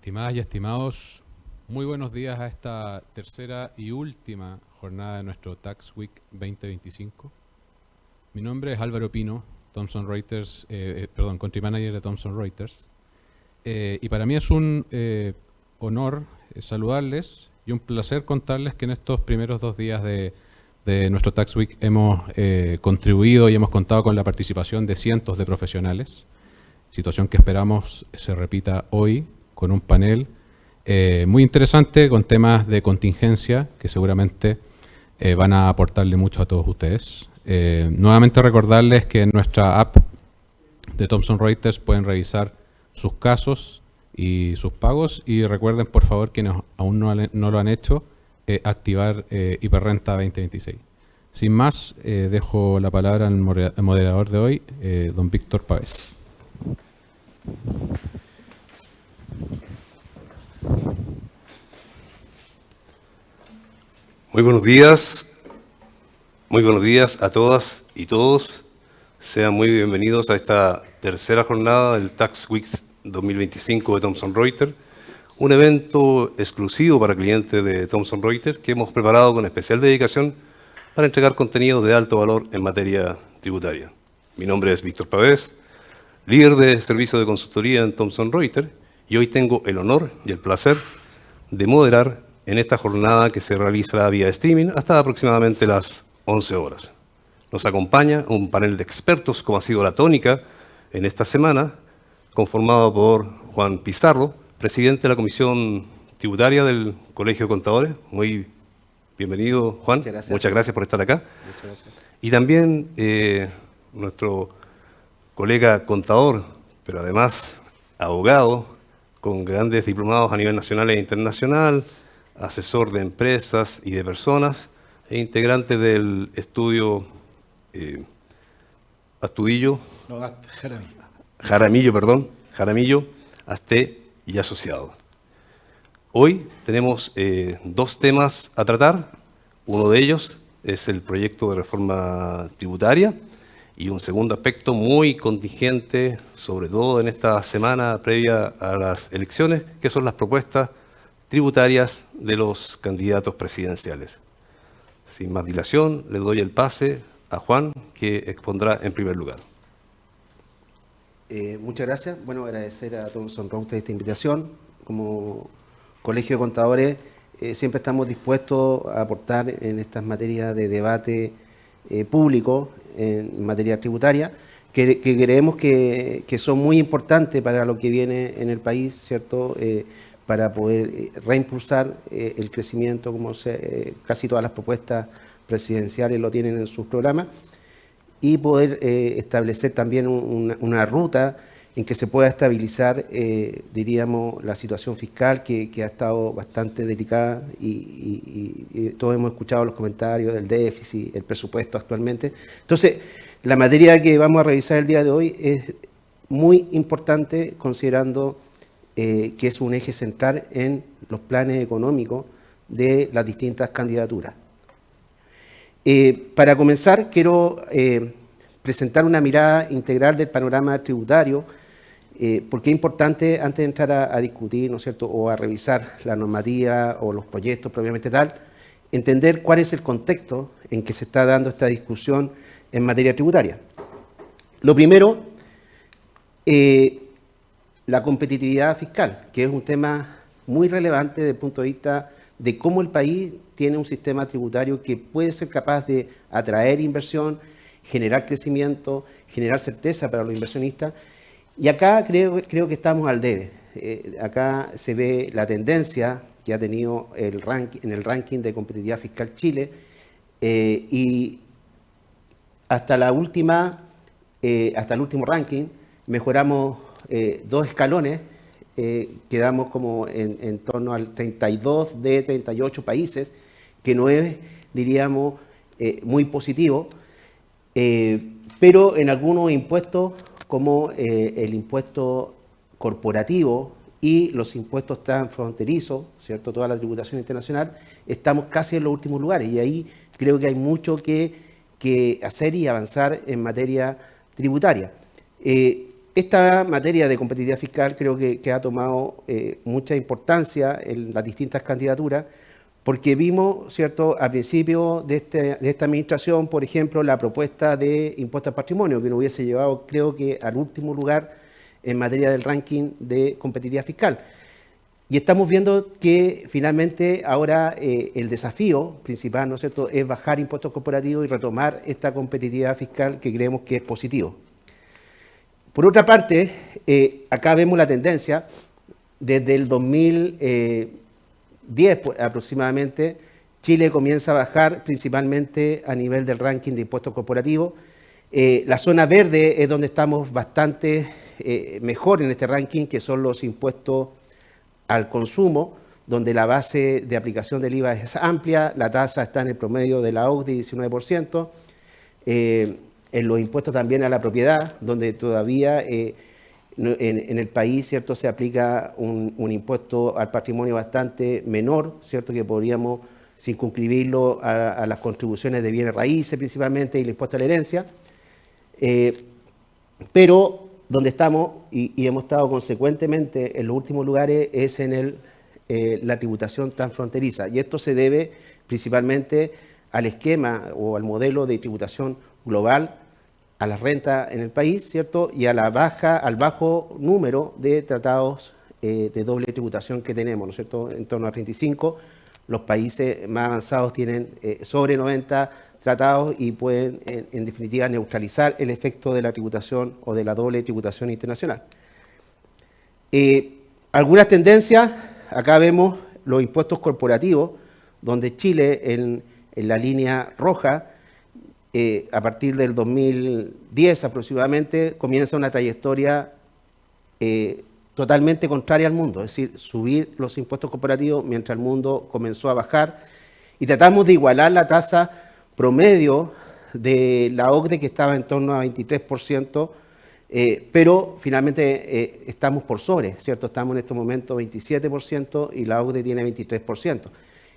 Estimadas y estimados, muy buenos días a esta tercera y última jornada de nuestro Tax Week 2025. Mi nombre es Álvaro Pino, Thomson Reuters, Country Manager de Thomson Reuters. Y para mí es un honor saludarles y un placer contarles que en estos primeros 2 días de nuestro Tax Week hemos contribuido y hemos contado con la participación de cientos de profesionales, situación que esperamos se repita hoy con un panel muy interesante con temas de contingencia que seguramente van a aportarle mucho a todos ustedes. Nuevamente recordarles que en nuestra app de Thomson Reuters pueden revisar sus casos y sus pagos, y recuerden por favor quienes aún no lo han hecho, activar Hiperrenta 2026. Sin más, dejo la palabra al moderador de hoy, don Víctor Pavés. Muy buenos días a todas y todos. Sean muy bienvenidos a esta tercera jornada del Tax Week 2025 de Thomson Reuters, un evento exclusivo para clientes de Thomson Reuters que hemos preparado con especial dedicación para entregar contenido de alto valor en materia tributaria. Mi nombre es Víctor Pavés, líder de servicio de consultoría en Thomson Reuters, y hoy tengo el honor y el placer de moderar en esta jornada que se realiza vía streaming hasta aproximadamente las 11 horas. Nos acompaña un panel de expertos, como ha sido la tónica en esta semana, conformado por Juan Pizarro, presidente de la Comisión Tributaria del Colegio de Contadores. Muy bienvenido, Juan. Muchas gracias por estar acá. Muchas gracias. Y también nuestro colega contador, pero además abogado, con grandes diplomados a nivel nacional e internacional, asesor de empresas y de personas, e integrante del estudio Jaramillo, Asté y Asociado. Hoy tenemos 2 temas a tratar. Uno de ellos es el proyecto de reforma tributaria, y un segundo aspecto muy contingente, sobre todo en esta semana previa a las elecciones, que son las propuestas tributarias de los candidatos presidenciales. Sin más dilación, le doy el pase a Juan, que expondrá en primer lugar. Muchas gracias. Bueno, agradecer a Thomson Reuters esta invitación. Como Colegio de Contadores, siempre estamos dispuestos a aportar en estas materias de debate público en materia tributaria, que creemos que son muy importantes para lo que viene en el país, ¿cierto? Para poder reimpulsar el crecimiento, como casi todas las propuestas presidenciales lo tienen en sus programas, y poder establecer también una ruta en que se pueda estabilizar, diríamos, la situación fiscal que ha estado bastante delicada, y todos hemos escuchado los comentarios del déficit, el presupuesto actualmente. Entonces, la materia que vamos a revisar el día de hoy es muy importante, considerando que es un eje central en los planes económicos de las distintas candidaturas. Para comenzar, quiero presentar una mirada integral del panorama tributario, porque es importante, antes de entrar a discutir, ¿no es cierto?, o a revisar la normativa o los proyectos propiamente tal, entender cuál es el contexto en que se está dando esta discusión en materia tributaria. Lo primero, la competitividad fiscal, que es un tema muy relevante desde el punto de vista de cómo el país tiene un sistema tributario que puede ser capaz de atraer inversión, generar crecimiento, generar certeza para los inversionistas. Y acá creo que estamos al debe. Acá se ve la tendencia que ha tenido en el ranking de competitividad fiscal Chile, y hasta el último ranking mejoramos 2 escalones. Quedamos como en torno al 32 de 38 países, que no es, diríamos, muy positivo, pero en algunos impuestos, como el impuesto corporativo y los impuestos transfronterizos, ¿cierto?, toda la tributación internacional, estamos casi en los últimos lugares, y ahí creo que hay mucho que hacer y avanzar en materia tributaria. esta materia de competitividad fiscal creo que ha tomado mucha importancia en las distintas candidaturas, porque vimos, ¿cierto?, a principio de esta administración, por ejemplo, la propuesta de impuesto al patrimonio, que nos hubiese llevado, creo que, al último lugar en materia del ranking de competitividad fiscal. Y estamos viendo que finalmente ahora el desafío principal, ¿no es cierto?, es bajar impuestos corporativos y retomar esta competitividad fiscal que creemos que es positivo. Por otra parte, acá vemos la tendencia desde el 2010 aproximadamente. Chile comienza a bajar principalmente a nivel del ranking de impuestos corporativos. La zona verde es donde estamos bastante mejor en este ranking, que son los impuestos al consumo, donde la base de aplicación del IVA es amplia, la tasa está en el promedio de la OCDE, 19%, en los impuestos también a la propiedad, donde todavía en el país, ¿cierto?, se aplica un impuesto al patrimonio bastante menor, ¿cierto?, que podríamos circunscribirlo a las contribuciones de bienes raíces principalmente y el impuesto a la herencia, pero donde estamos y hemos estado consecuentemente en los últimos lugares es en la tributación transfronteriza, y esto se debe principalmente al esquema o al modelo de tributación global a la renta en el país, ¿cierto?, y al bajo número de tratados de doble tributación que tenemos, ¿no es cierto?, en torno a 35. Los países más avanzados tienen sobre 90 tratados y pueden, en definitiva, neutralizar el efecto de la tributación o de la doble tributación internacional. Algunas tendencias, acá vemos los impuestos corporativos, donde Chile, en la línea roja, a partir del 2010 aproximadamente, comienza una trayectoria totalmente contraria al mundo, es decir, subir los impuestos corporativos mientras el mundo comenzó a bajar, y tratamos de igualar la tasa promedio de la OCDE, que estaba en torno a 23%, pero finalmente estamos por sobre, ¿cierto? Estamos en estos momentos 27% y la OCDE tiene 23%.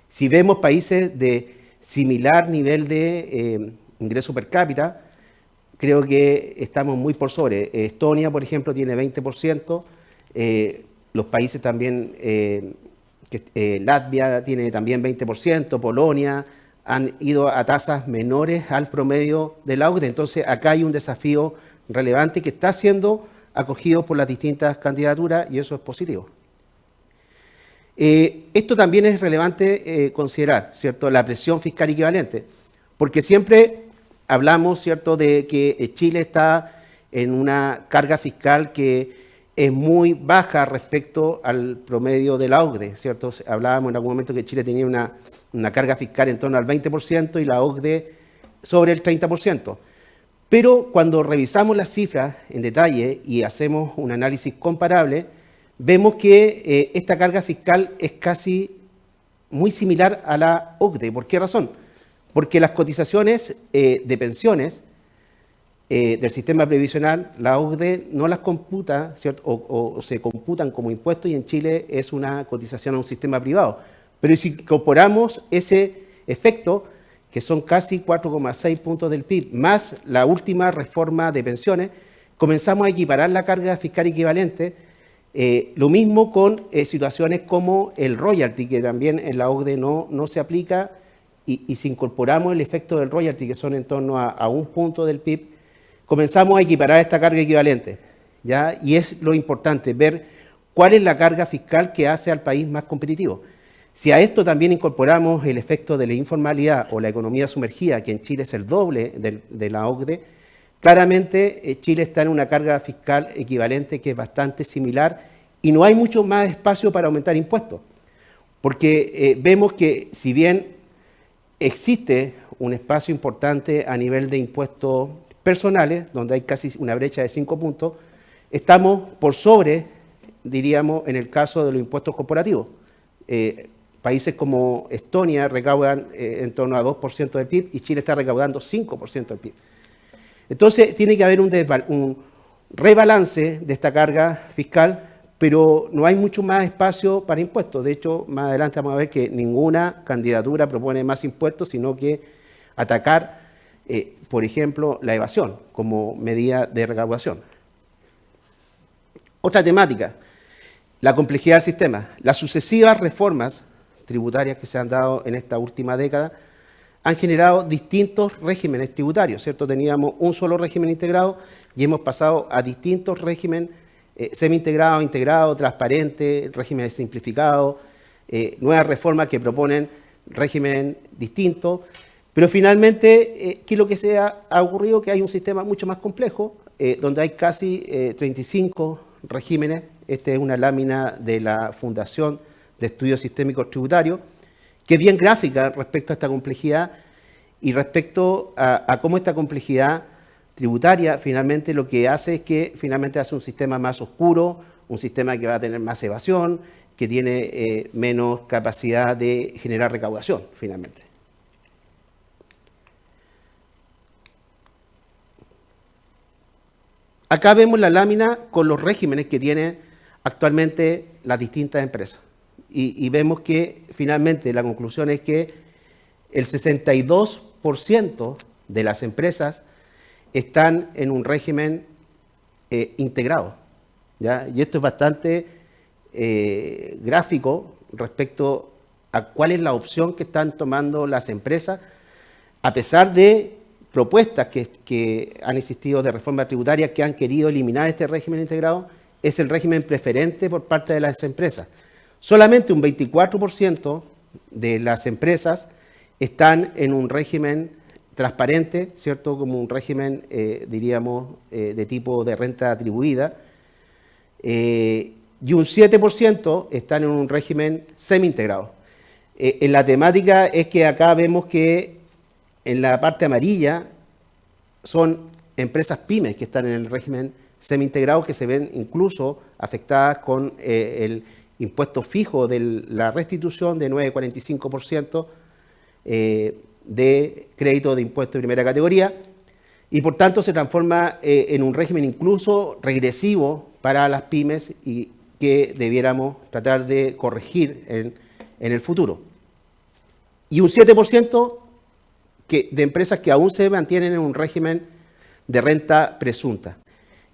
Si vemos países de similar nivel de ingreso per cápita, creo que estamos muy por sobre. Estonia, por ejemplo, tiene 20%, los países también, Latvia tiene también 20%, Polonia, han ido a tasas menores al promedio de la OCDE. Entonces, acá hay un desafío relevante que está siendo acogido por las distintas candidaturas y eso es positivo. Esto también es relevante considerar, ¿cierto?, la presión fiscal equivalente, porque siempre hablamos, ¿cierto?, de que Chile está en una carga fiscal que es muy baja respecto al promedio de la OCDE, ¿cierto? Hablábamos en algún momento que Chile tenía una carga fiscal en torno al 20% y la OCDE sobre el 30%. Pero cuando revisamos las cifras en detalle y hacemos un análisis comparable, vemos que esta carga fiscal es casi muy similar a la OCDE. ¿Por qué razón? Porque las cotizaciones de pensiones del sistema previsional, la OCDE no las computa, ¿cierto?, o se computan como impuestos, y en Chile es una cotización a un sistema privado. Pero si incorporamos ese efecto, que son casi 4,6 puntos del PIB, más la última reforma de pensiones, comenzamos a equiparar la carga fiscal equivalente. Lo mismo con situaciones como el royalty, que también en la OCDE no se aplica, y si incorporamos el efecto del royalty, que son en torno a un punto del PIB, comenzamos a equiparar esta carga equivalente, ¿ya? Y es lo importante, ver cuál es la carga fiscal que hace al país más competitivo. Si a esto también incorporamos el efecto de la informalidad o la economía sumergida, que en Chile es el doble de la OCDE, claramente Chile está en una carga fiscal equivalente que es bastante similar y no hay mucho más espacio para aumentar impuestos, porque vemos que si bien existe un espacio importante a nivel de impuestos personales, donde hay casi una brecha de 5 puntos, estamos por sobre, diríamos, en el caso de los impuestos corporativos. Países como Estonia recaudan en torno a 2% del PIB y Chile está recaudando 5% del PIB. Entonces, tiene que haber un rebalance de esta carga fiscal, pero no hay mucho más espacio para impuestos. De hecho, más adelante vamos a ver que ninguna candidatura propone más impuestos, sino que atacar, por ejemplo, la evasión como medida de recaudación. Otra temática, la complejidad del sistema. Las sucesivas reformas tributarias que se han dado en esta última década han generado distintos regímenes tributarios, ¿cierto? Teníamos un solo régimen integrado y hemos pasado a distintos regímenes semi-integrados, integrados, transparentes, regímenes simplificados, nuevas reformas que proponen régimen distintos, pero finalmente, ¿qué es lo que se ha ocurrido? Que hay un sistema mucho más complejo, donde hay casi 35 regímenes. Esta es una lámina de la Fundación de Estudios Sistémicos Tributarios, que es bien gráfica respecto a esta complejidad y respecto a cómo esta complejidad tributaria finalmente lo que hace es que finalmente hace un sistema más oscuro, un sistema que va a tener más evasión, que tiene menos capacidad de generar recaudación finalmente. Acá vemos la lámina con los regímenes que tienen actualmente las distintas empresas. Y vemos que finalmente la conclusión es que el 62% de las empresas están en un régimen integrado, ¿ya? Y esto es bastante gráfico respecto a cuál es la opción que están tomando las empresas, a pesar de propuestas que han existido de reforma tributaria que han querido eliminar este régimen integrado, es el régimen preferente por parte de las empresas. Solamente un 24% de las empresas están en un régimen transparente, ¿cierto? Como un régimen, diríamos, de tipo de renta atribuida, y un 7% están en un régimen semi-integrado. En la temática es que acá vemos que en la parte amarilla son empresas pymes que están en el régimen semi-integrado, que se ven incluso afectadas con el impuesto fijo de la restitución de 9,45% de crédito de impuesto de primera categoría, y por tanto se transforma en un régimen incluso regresivo para las pymes y que debiéramos tratar de corregir en el futuro. Y un 7% de empresas que aún se mantienen en un régimen de renta presunta,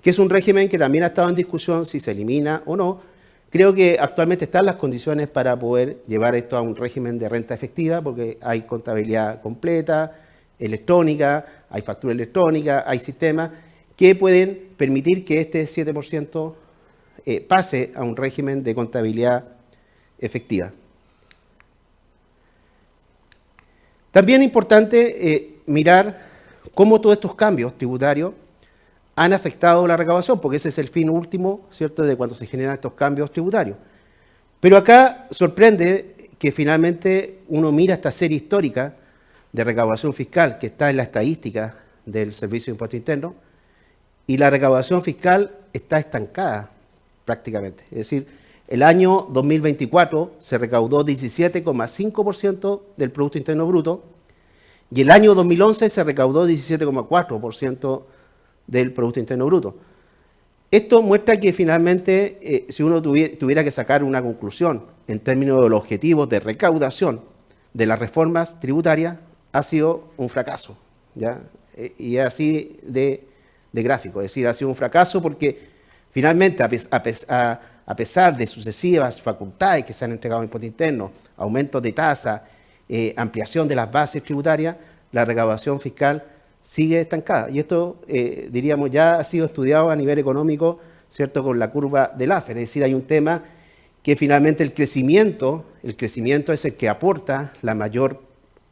que es un régimen que también ha estado en discusión si se elimina o no. Creo que actualmente están las condiciones para poder llevar esto a un régimen de renta efectiva, porque hay contabilidad completa, electrónica, hay factura electrónica, hay sistemas que pueden permitir que este 7% pase a un régimen de contabilidad efectiva. También es importante mirar cómo todos estos cambios tributarios han afectado la recaudación, porque ese es el fin último, ¿cierto?, de cuando se generan estos cambios tributarios. Pero acá sorprende que finalmente uno mira esta serie histórica de recaudación fiscal que está en la estadística del Servicio de Impuesto Interno, y la recaudación fiscal está estancada prácticamente. Es decir, el año 2024 se recaudó 17,5% del Producto Interno Bruto, y el año 2011 se recaudó 17,4% del Producto Interno Bruto. Esto muestra que finalmente, si uno tuviera que sacar una conclusión en términos de los objetivos de recaudación de las reformas tributarias, ha sido un fracaso, ¿ya? Y así de gráfico, es decir, ha sido un fracaso porque finalmente, a pesar de sucesivas facultades que se han entregado en impuesto interno, aumentos de tasa, ampliación de las bases tributarias, la recaudación fiscal sigue estancada. Y esto, diríamos, ya ha sido estudiado a nivel económico, ¿cierto?, con la curva de Laffer. Es decir, hay un tema que finalmente el crecimiento es el que aporta la mayor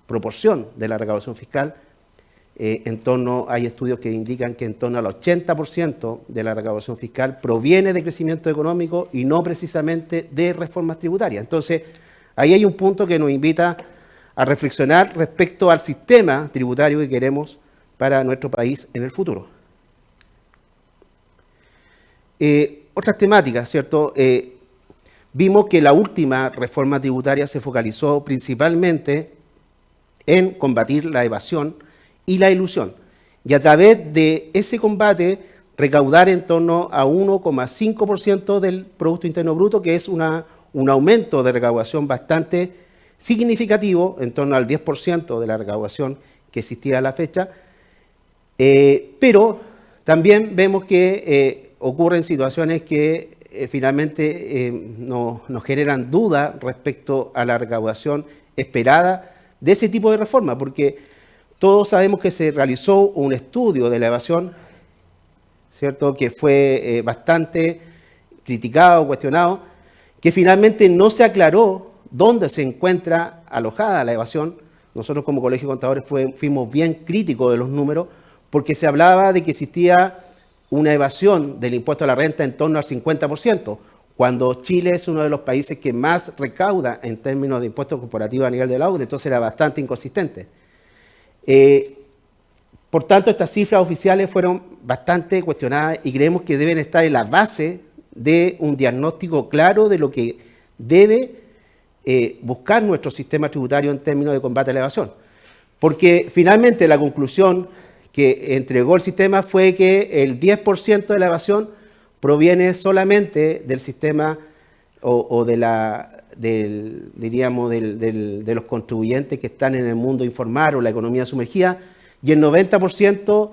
proporción de la recaudación fiscal. Hay estudios que indican que en torno al 80% de la recaudación fiscal proviene de crecimiento económico y no precisamente de reformas tributarias. Entonces, ahí hay un punto que nos invita a reflexionar respecto al sistema tributario que queremos para nuestro país en el futuro. Otras temáticas, ¿cierto? Vimos que la última reforma tributaria se focalizó principalmente en combatir la evasión y la elusión, y a través de ese combate recaudar en torno a 1,5% del Producto Interno Bruto, que es un aumento de recaudación bastante significativo, en torno al 10% de la recaudación que existía a la fecha. Pero también vemos que ocurren situaciones que finalmente nos generan dudas respecto a la recaudación esperada de ese tipo de reforma, porque todos sabemos que se realizó un estudio de la evasión, ¿cierto?, que fue bastante criticado, cuestionado, que finalmente no se aclaró dónde se encuentra alojada la evasión. Nosotros como Colegio de Contadores fuimos bien críticos de los números, porque se hablaba de que existía una evasión del impuesto a la renta en torno al 50%, cuando Chile es uno de los países que más recauda en términos de impuestos corporativos a nivel de la OCDE, entonces era bastante inconsistente. Por tanto, estas cifras oficiales fueron bastante cuestionadas y creemos que deben estar en la base de un diagnóstico claro de lo que debe buscar nuestro sistema tributario en términos de combate a la evasión. Porque finalmente la conclusión que entregó el sistema fue que el 10% de la evasión proviene solamente del sistema diríamos, de los contribuyentes que están en el mundo informal o la economía sumergida, y el 90%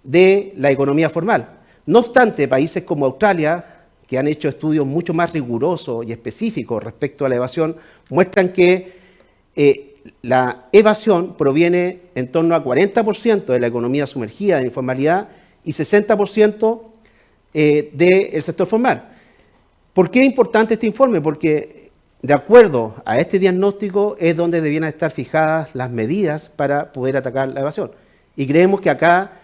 de la economía formal. No obstante, países como Australia, que han hecho estudios mucho más rigurosos y específicos respecto a la evasión, muestran que la evasión proviene en torno a 40% de la economía sumergida, de la informalidad, y 60% del sector formal. ¿Por qué es importante este informe? Porque de acuerdo a este diagnóstico es donde debieran estar fijadas las medidas para poder atacar la evasión. Y creemos que acá,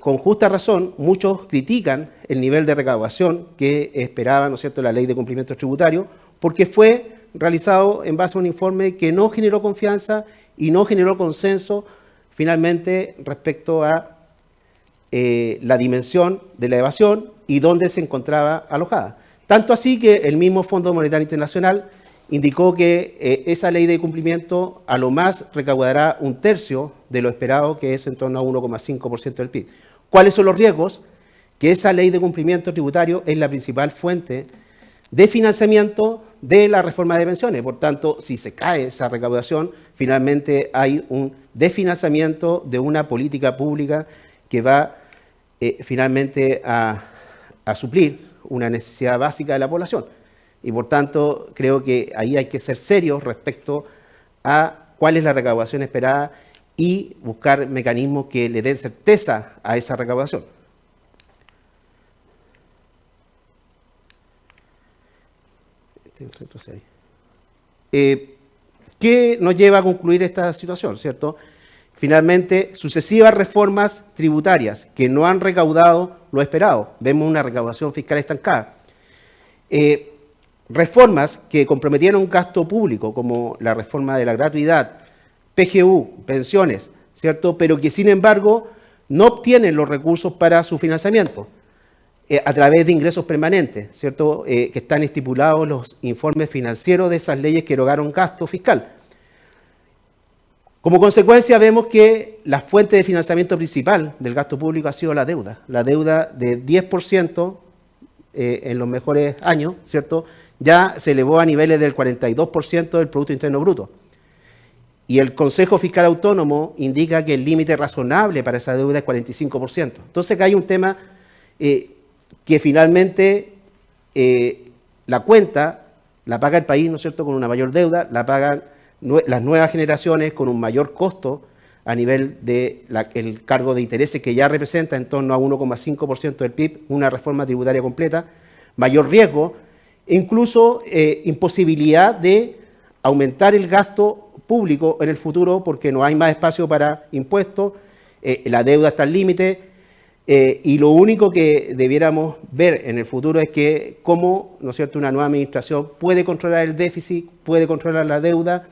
con justa razón, muchos critican el nivel de recaudación que esperaba, ¿no es cierto?, la Ley de Cumplimiento Tributario, porque fue realizado en base a un informe que no generó confianza y no generó consenso finalmente respecto a la dimensión de la evasión y dónde se encontraba alojada. Tanto así que el mismo Fondo Monetario Internacional indicó que esa ley de cumplimiento a lo más recaudará 1/3 de lo esperado, que es en torno a 1,5% del PIB. ¿Cuáles son los riesgos? Que esa ley de cumplimiento tributario es la principal fuente de financiamiento de la reforma de pensiones. Por tanto, si se cae esa recaudación, finalmente hay un desfinanciamiento de una política pública que va finalmente a suplir una necesidad básica de la población. Y por tanto, creo que ahí hay que ser serios respecto a cuál es la recaudación esperada y buscar mecanismos que le den certeza a esa recaudación. ¿Qué nos lleva a concluir esta situación, cierto? Finalmente, sucesivas reformas tributarias que no han recaudado lo esperado. Vemos una recaudación fiscal estancada. Reformas que comprometieron un gasto público, como la reforma de la gratuidad, PGU, pensiones, ¿cierto? Pero que, sin embargo, no obtienen los recursos para su financiamiento a través de ingresos permanentes, ¿cierto? Que están estipulados los informes financieros de esas leyes que erogaron gasto fiscal. Como consecuencia, vemos que la fuente de financiamiento principal del gasto público ha sido la deuda de 10% en los mejores años, ¿cierto? Ya se elevó a niveles del 42% del Producto Interno Bruto. Y el Consejo Fiscal Autónomo indica que el límite razonable para esa deuda es 45%. Entonces, acá hay un tema que finalmente la cuenta la paga el país, ¿no es cierto?, con una mayor deuda, la pagan las nuevas generaciones con un mayor costo a nivel del cargo de intereses que ya representa en torno a 1,5% del PIB, una reforma tributaria completa, mayor riesgo e incluso imposibilidad de aumentar el gasto público en el futuro porque no hay más espacio para impuestos, la deuda está al límite y lo único que debiéramos ver en el futuro es que cómo, ¿no es cierto?, una nueva administración puede controlar el déficit, puede controlar la deuda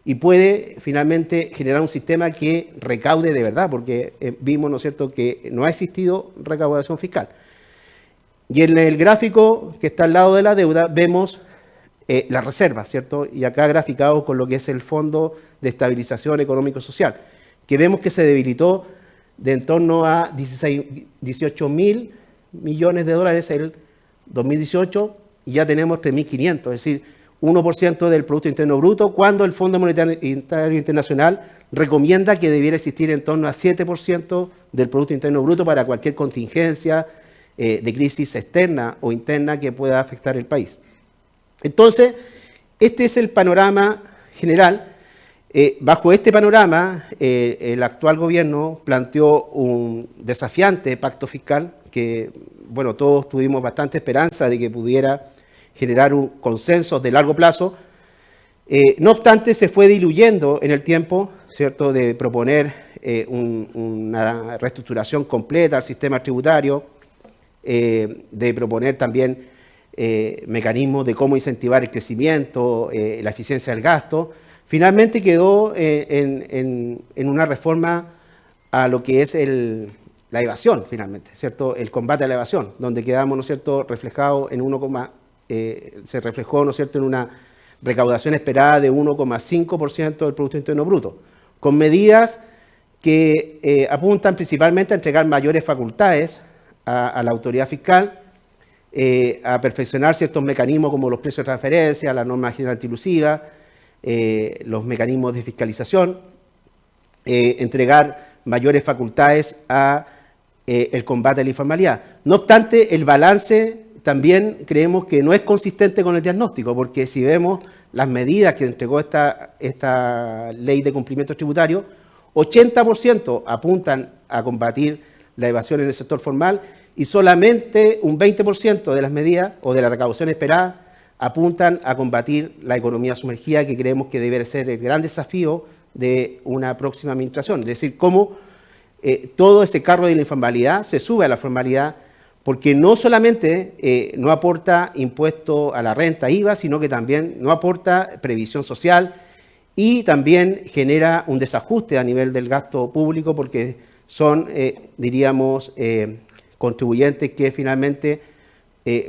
y puede finalmente generar un sistema que recaude de verdad, porque vimos, ¿no es cierto?, que no ha existido recaudación fiscal. Y en el gráfico que está al lado de la deuda vemos las reservas, ¿cierto? Y acá graficado con lo que es el Fondo de Estabilización Económico-Social, que vemos que se debilitó de en torno a 18.000 millones de dólares en el 2018 y ya tenemos 3.500, es decir, 1% del Producto Interno Bruto, cuando el Fondo Monetario Internacional recomienda que debiera existir en torno a 7% del Producto Interno Bruto para cualquier contingencia de crisis externa o interna que pueda afectar el país. Entonces, este es el panorama general. Bajo este panorama, el actual gobierno planteó un desafiante pacto fiscal que, bueno, todos tuvimos bastante esperanza de que pudiera generar un consenso de largo plazo. No obstante, se fue diluyendo en el tiempo, ¿cierto?, de proponer una reestructuración completa al sistema tributario, de proponer también mecanismos de cómo incentivar el crecimiento, la eficiencia del gasto. Finalmente quedó en una reforma a lo que es la evasión, finalmente, ¿cierto?, el combate a la evasión, donde quedamos, ¿no es cierto?, reflejados en se reflejó, ¿no es cierto?, en una recaudación esperada de 1,5% del Producto Interno Bruto, con medidas que apuntan principalmente a entregar mayores facultades a la autoridad fiscal, a perfeccionar ciertos mecanismos como los precios de transferencia, la norma general antilusiva, los mecanismos de fiscalización, entregar mayores facultades a el combate a la informalidad. No obstante, el balance también creemos que no es consistente con el diagnóstico, porque si vemos las medidas que entregó esta ley de cumplimiento tributario, 80% apuntan a combatir la evasión en el sector formal y solamente un 20% de las medidas o de la recaudación esperada apuntan a combatir la economía sumergida, que creemos que debe ser el gran desafío de una próxima administración. Es decir, cómo todo ese carro de la informalidad se sube a la formalidad, porque no solamente no aporta impuesto a la renta, IVA, sino que también no aporta previsión social y también genera un desajuste a nivel del gasto público, porque son, diríamos, contribuyentes que finalmente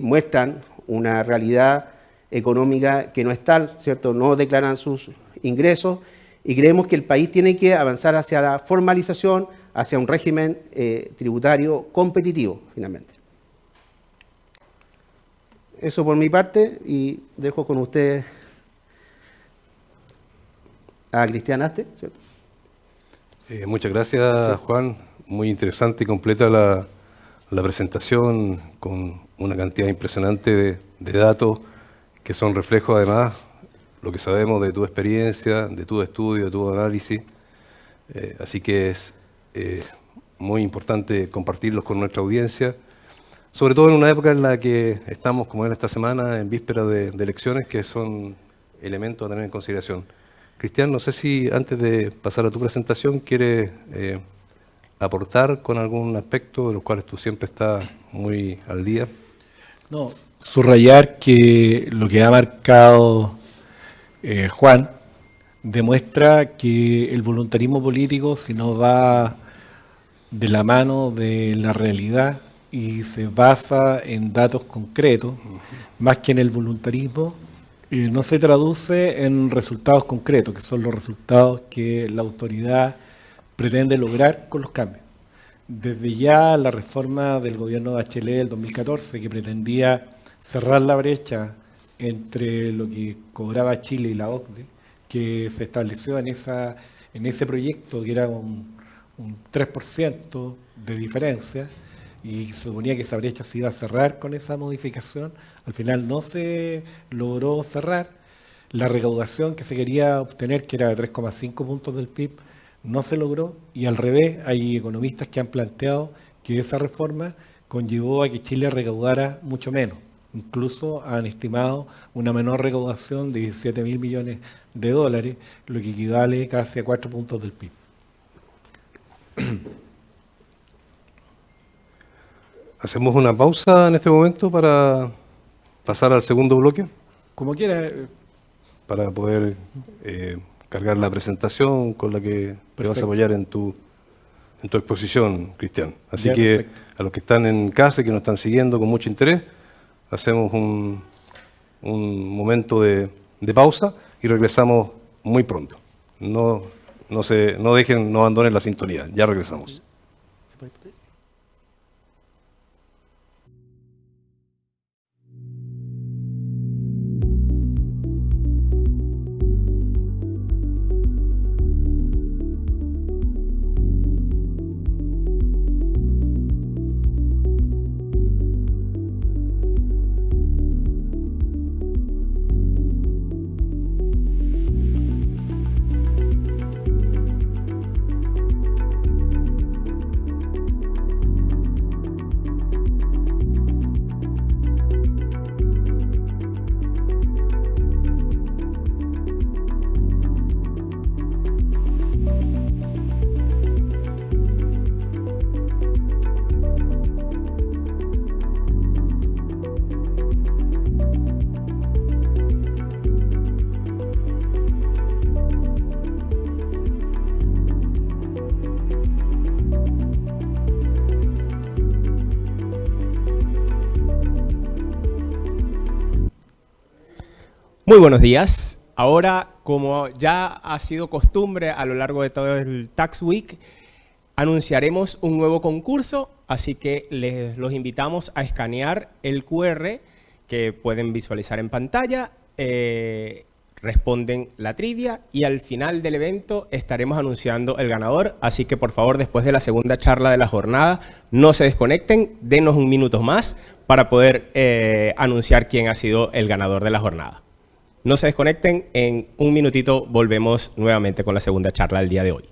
muestran una realidad económica que no es tal, ¿cierto? No declaran sus ingresos y creemos que el país tiene que avanzar hacia la formalización, hacia un régimen tributario competitivo, finalmente. Eso por mi parte y dejo con usted a Cristian Aste, ¿cierto? Muchas gracias, Juan. Muy interesante y completa la presentación con una cantidad impresionante de datos que son reflejos, además, lo que sabemos de tu experiencia, de tu estudio, de tu análisis. Así que es muy importante compartirlos con nuestra audiencia, sobre todo en una época en la que estamos, como en esta semana, en víspera de elecciones, que son elementos a tener en consideración. Cristian, no sé si antes de pasar a tu presentación quieres aportar con algún aspecto de los cuales tú siempre estás muy al día. No, subrayar que lo que ha marcado Juan demuestra que el voluntarismo político, si no va de la mano de la realidad y se basa en datos concretos, más que en el voluntarismo, no se traduce en resultados concretos, que son los resultados que la autoridad pretende lograr con los cambios. Desde ya la reforma del gobierno de Bachelet del 2014, que pretendía cerrar la brecha entre lo que cobraba Chile y la OCDE, que se estableció en ese proyecto, que era un 3% de diferencia, y se suponía que esa brecha se iba a cerrar con esa modificación. Al final no se logró cerrar. La recaudación que se quería obtener, que era de 3,5 puntos del PIB, no se logró, y al revés, hay economistas que han planteado que esa reforma conllevó a que Chile recaudara mucho menos. Incluso han estimado una menor recaudación de 17.000 millones de dólares, lo que equivale casi a 4 puntos del PIB. Hacemos una pausa en este momento para pasar al segundo bloque, Como quiera. para poder cargar la presentación con la que te vas a apoyar en tu exposición, Cristian. Así Ya, que perfecto. a los que están en casa y que nos están siguiendo con mucho interés, hacemos un momento de pausa y regresamos muy pronto. No abandonen la sintonía, ya regresamos. Muy buenos días. Ahora, como ya ha sido costumbre a lo largo de todo el Tax Week, anunciaremos un nuevo concurso, así que los invitamos a escanear el QR que pueden visualizar en pantalla, responden la trivia y al final del evento estaremos anunciando el ganador, así que por favor, después de la segunda charla de la jornada, no se desconecten, denos un minuto más para poder anunciar quién ha sido el ganador de la jornada. No se desconecten, en un minutito volvemos nuevamente con la segunda charla del día de hoy.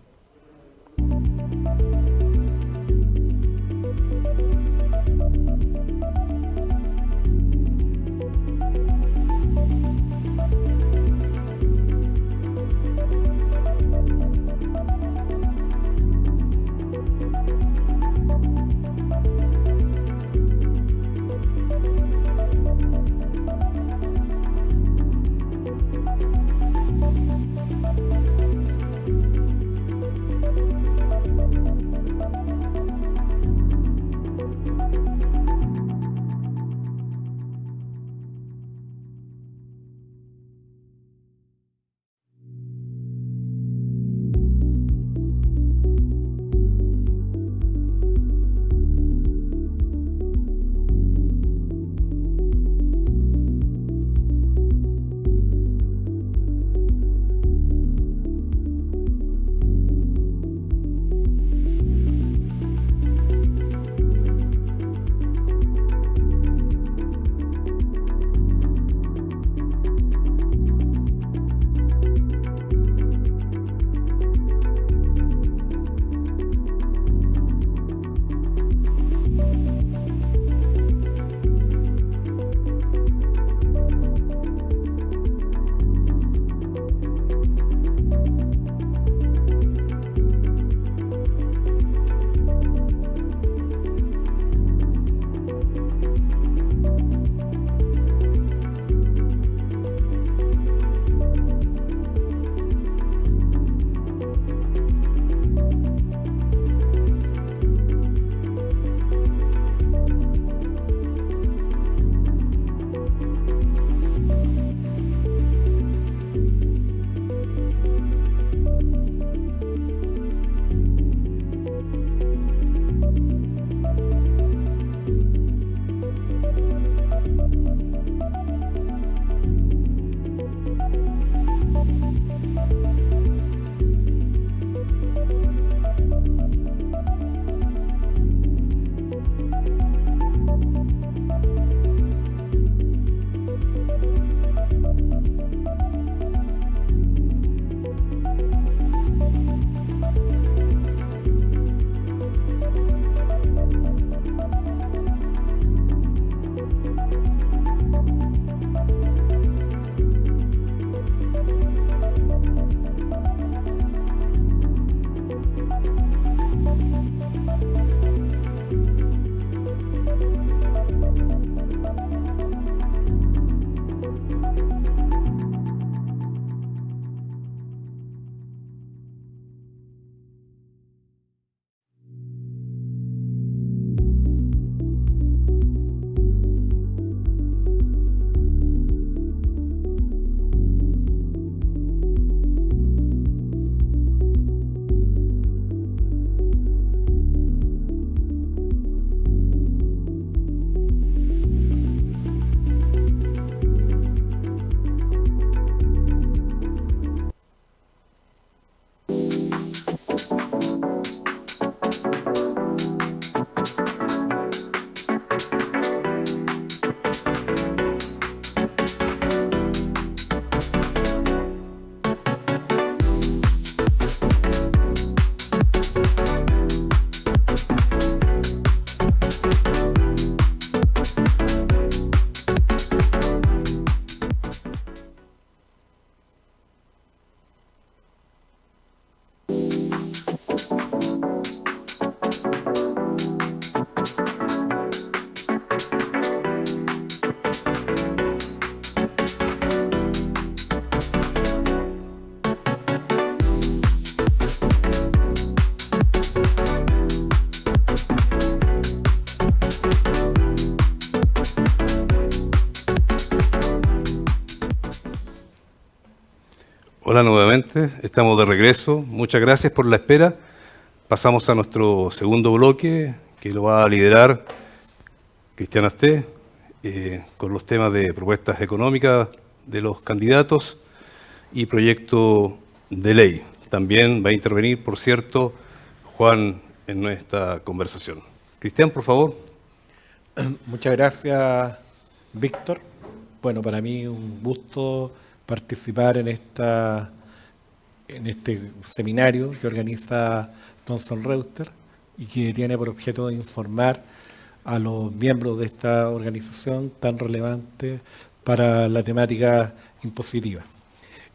Hola nuevamente, estamos de regreso. Muchas gracias por la espera. Pasamos a nuestro segundo bloque, que lo va a liderar Cristian Asté, con los temas de propuestas económicas de los candidatos y proyecto de ley. También va a intervenir, por cierto, Juan en esta conversación. Cristian, por favor. Muchas gracias, Víctor. Bueno, para mí un gusto participar en este seminario que organiza Thomson Reuters y que tiene por objeto de informar a los miembros de esta organización tan relevante para la temática impositiva.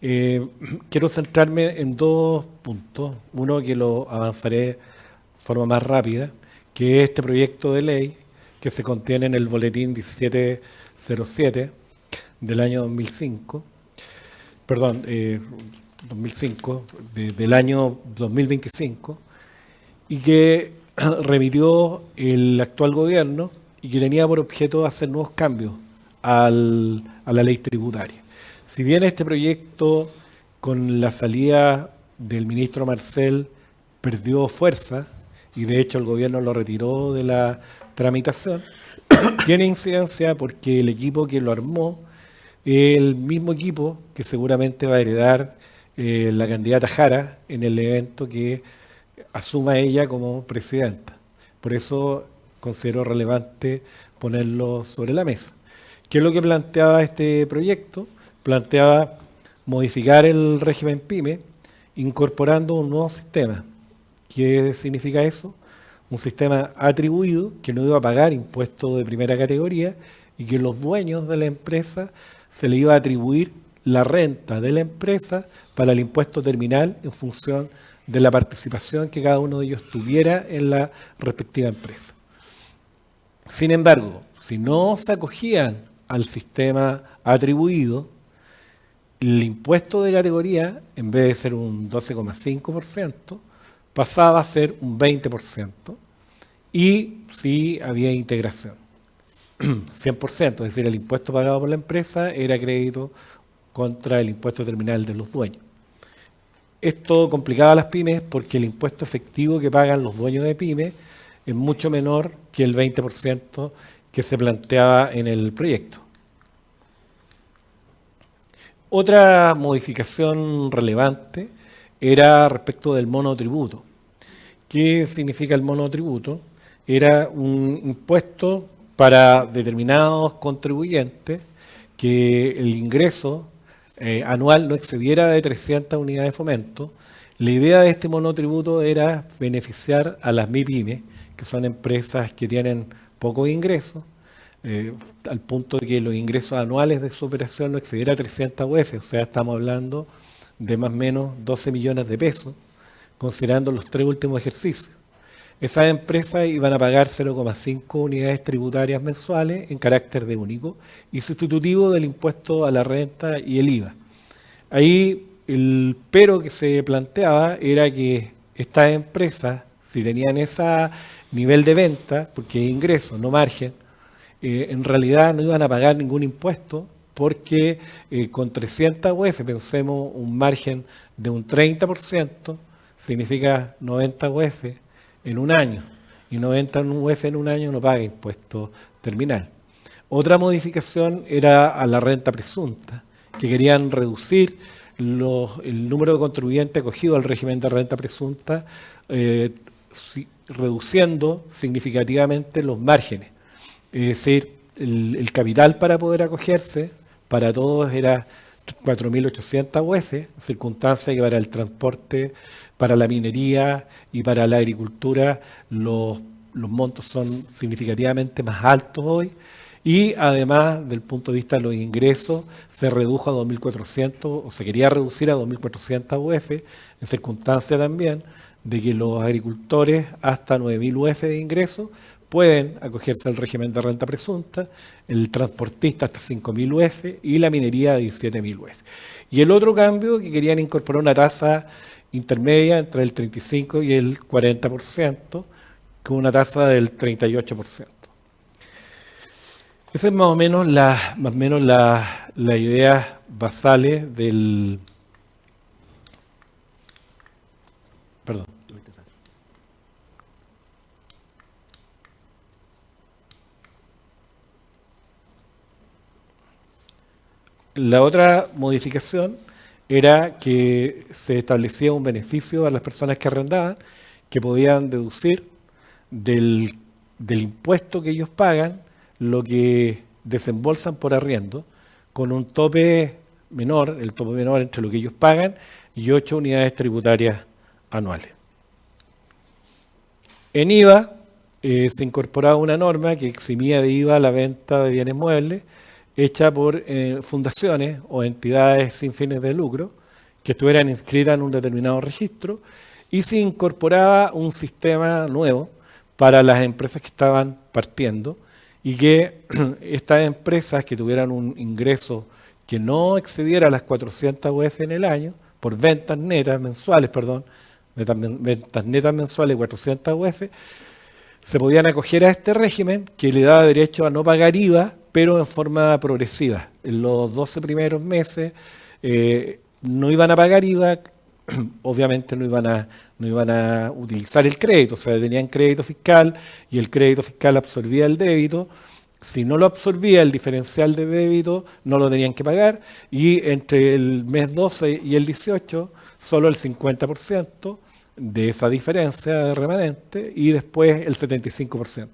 Quiero centrarme en dos puntos. Uno que lo avanzaré de forma más rápida, que es este proyecto de ley que se contiene en el boletín 1707 del año 2005, del año 2025, y que remitió el actual gobierno y que tenía por objeto hacer nuevos cambios a la ley tributaria. Si bien este proyecto, con la salida del ministro Marcel, perdió fuerza, y de hecho el gobierno lo retiró de la tramitación, tiene incidencia porque el equipo que lo armó es el mismo equipo que seguramente va a heredar la candidata Jara en el evento que asuma ella como presidenta. Por eso considero relevante ponerlo sobre la mesa. ¿Qué es lo que planteaba este proyecto? Planteaba modificar el régimen PYME incorporando un nuevo sistema. ¿Qué significa eso? Un sistema atribuido que no iba a pagar impuestos de primera categoría y que los dueños de la empresa se le iba a atribuir la renta de la empresa para el impuesto terminal en función de la participación que cada uno de ellos tuviera en la respectiva empresa. Sin embargo, si no se acogían al sistema atribuido, el impuesto de categoría, en vez de ser un 12,5%, pasaba a ser un 20%, y si había integración, 100%, es decir, el impuesto pagado por la empresa era crédito contra el impuesto terminal de los dueños. Esto complicaba a las pymes porque el impuesto efectivo que pagan los dueños de pymes es mucho menor que el 20% que se planteaba en el proyecto. Otra modificación relevante era respecto del monotributo. ¿Qué significa el monotributo? Era un impuesto para determinados contribuyentes que el ingreso anual no excediera de 300 unidades de fomento. La idea de este monotributo era beneficiar a las MIPYME, que son empresas que tienen pocos ingresos, al punto de que los ingresos anuales de su operación no excediera 300 UF, o sea, estamos hablando de más o menos 12 millones de pesos, considerando los 3 últimos ejercicios. Esas empresas iban a pagar 0,5 unidades tributarias mensuales en carácter de único y sustitutivo del impuesto a la renta y el IVA. Ahí el pero que se planteaba era que estas empresas, si tenían ese nivel de venta, porque ingreso, no margen, en realidad no iban a pagar ningún impuesto porque con 300 UF, pensemos un margen de un 30%, significa 90 UF en un año, y 90 UF en un año no paga impuesto terminal. Otra modificación era a la renta presunta, que querían reducir el número de contribuyentes acogidos al régimen de renta presunta, reduciendo significativamente los márgenes. Es decir, el capital para poder acogerse para todos era 4.800 UF, circunstancia que para el transporte, para la minería y para la agricultura los montos son significativamente más altos hoy, y además del punto de vista de los ingresos se redujo a 2.400 o se quería reducir a 2.400 UF, en circunstancia también de que los agricultores hasta 9.000 UF de ingresos pueden acogerse al régimen de renta presunta, el transportista hasta 5.000 UF y la minería de 17.000 UF. Y el otro cambio, que querían incorporar una tasa intermedia entre el 35 y el 40%, con una tasa del 38%. Esa es más o menos la idea basales Perdón. La otra modificación era que se establecía un beneficio a las personas que arrendaban, que podían deducir del impuesto que ellos pagan lo que desembolsan por arriendo, con un tope menor, el tope menor entre lo que ellos pagan y 8 unidades tributarias anuales. En IVA se incorporaba una norma que eximía de IVA la venta de bienes muebles hecha por fundaciones o entidades sin fines de lucro que estuvieran inscritas en un determinado registro, y se incorporaba un sistema nuevo para las empresas que estaban partiendo, y que estas empresas que tuvieran un ingreso que no excediera las 400 UF en el año, por ventas netas mensuales, ventas netas mensuales 400 UF, se podían acoger a este régimen que le daba derecho a no pagar IVA, pero en forma progresiva. En los 12 primeros meses no iban a pagar IVA, obviamente no iban a utilizar el crédito, o sea, tenían crédito fiscal y el crédito fiscal absorbía el débito. Si no lo absorbía el diferencial de débito, no lo tenían que pagar, y entre el mes 12 y el 18, solo el 50% de esa diferencia de remanente, y después el 75%.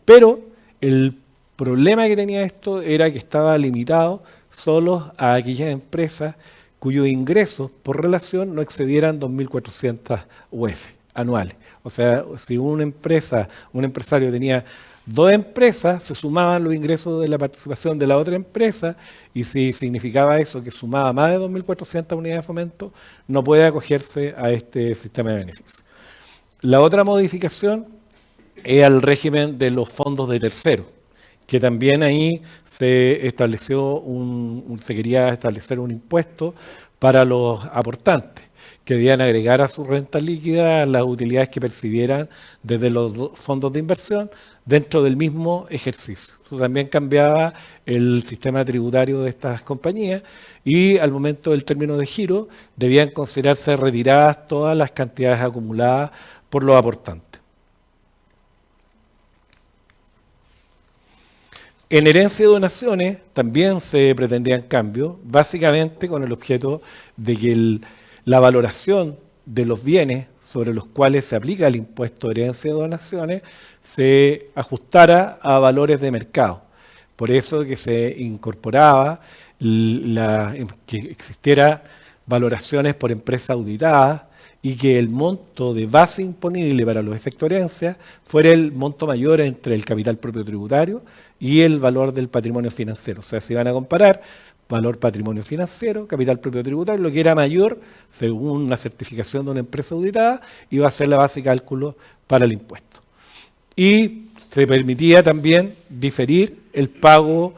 Pero el problema que tenía esto era que estaba limitado solo a aquellas empresas cuyos ingresos por relación no excedieran 2.400 UF anuales. O sea, si un empresario tenía 2 empresas, se sumaban los ingresos de la participación de la otra empresa, y si significaba eso que sumaba más de 2.400 unidades de fomento, no puede acogerse a este sistema de beneficios. La otra modificación es al régimen de los fondos de terceros, que también ahí se quería establecer un impuesto para los aportantes, que debían agregar a su renta líquida las utilidades que percibieran desde los fondos de inversión dentro del mismo ejercicio. Eso también cambiaba el sistema tributario de estas compañías, y al momento del término de giro debían considerarse retiradas todas las cantidades acumuladas por los aportantes. En herencia y donaciones también se pretendían cambios, básicamente con el objeto de que la valoración de los bienes sobre los cuales se aplica el impuesto de herencia y donaciones se ajustara a valores de mercado. Por eso que se incorporaba que existiera valoraciones por empresas auditadas, y que el monto de base imponible para los efectos de herencia fuera el monto mayor entre el capital propio tributario y el valor del patrimonio financiero. O sea, se iban a comparar valor patrimonio financiero, capital propio tributario, lo que era mayor, según la certificación de una empresa auditada, iba a ser la base de cálculo para el impuesto. Y se permitía también diferir el pago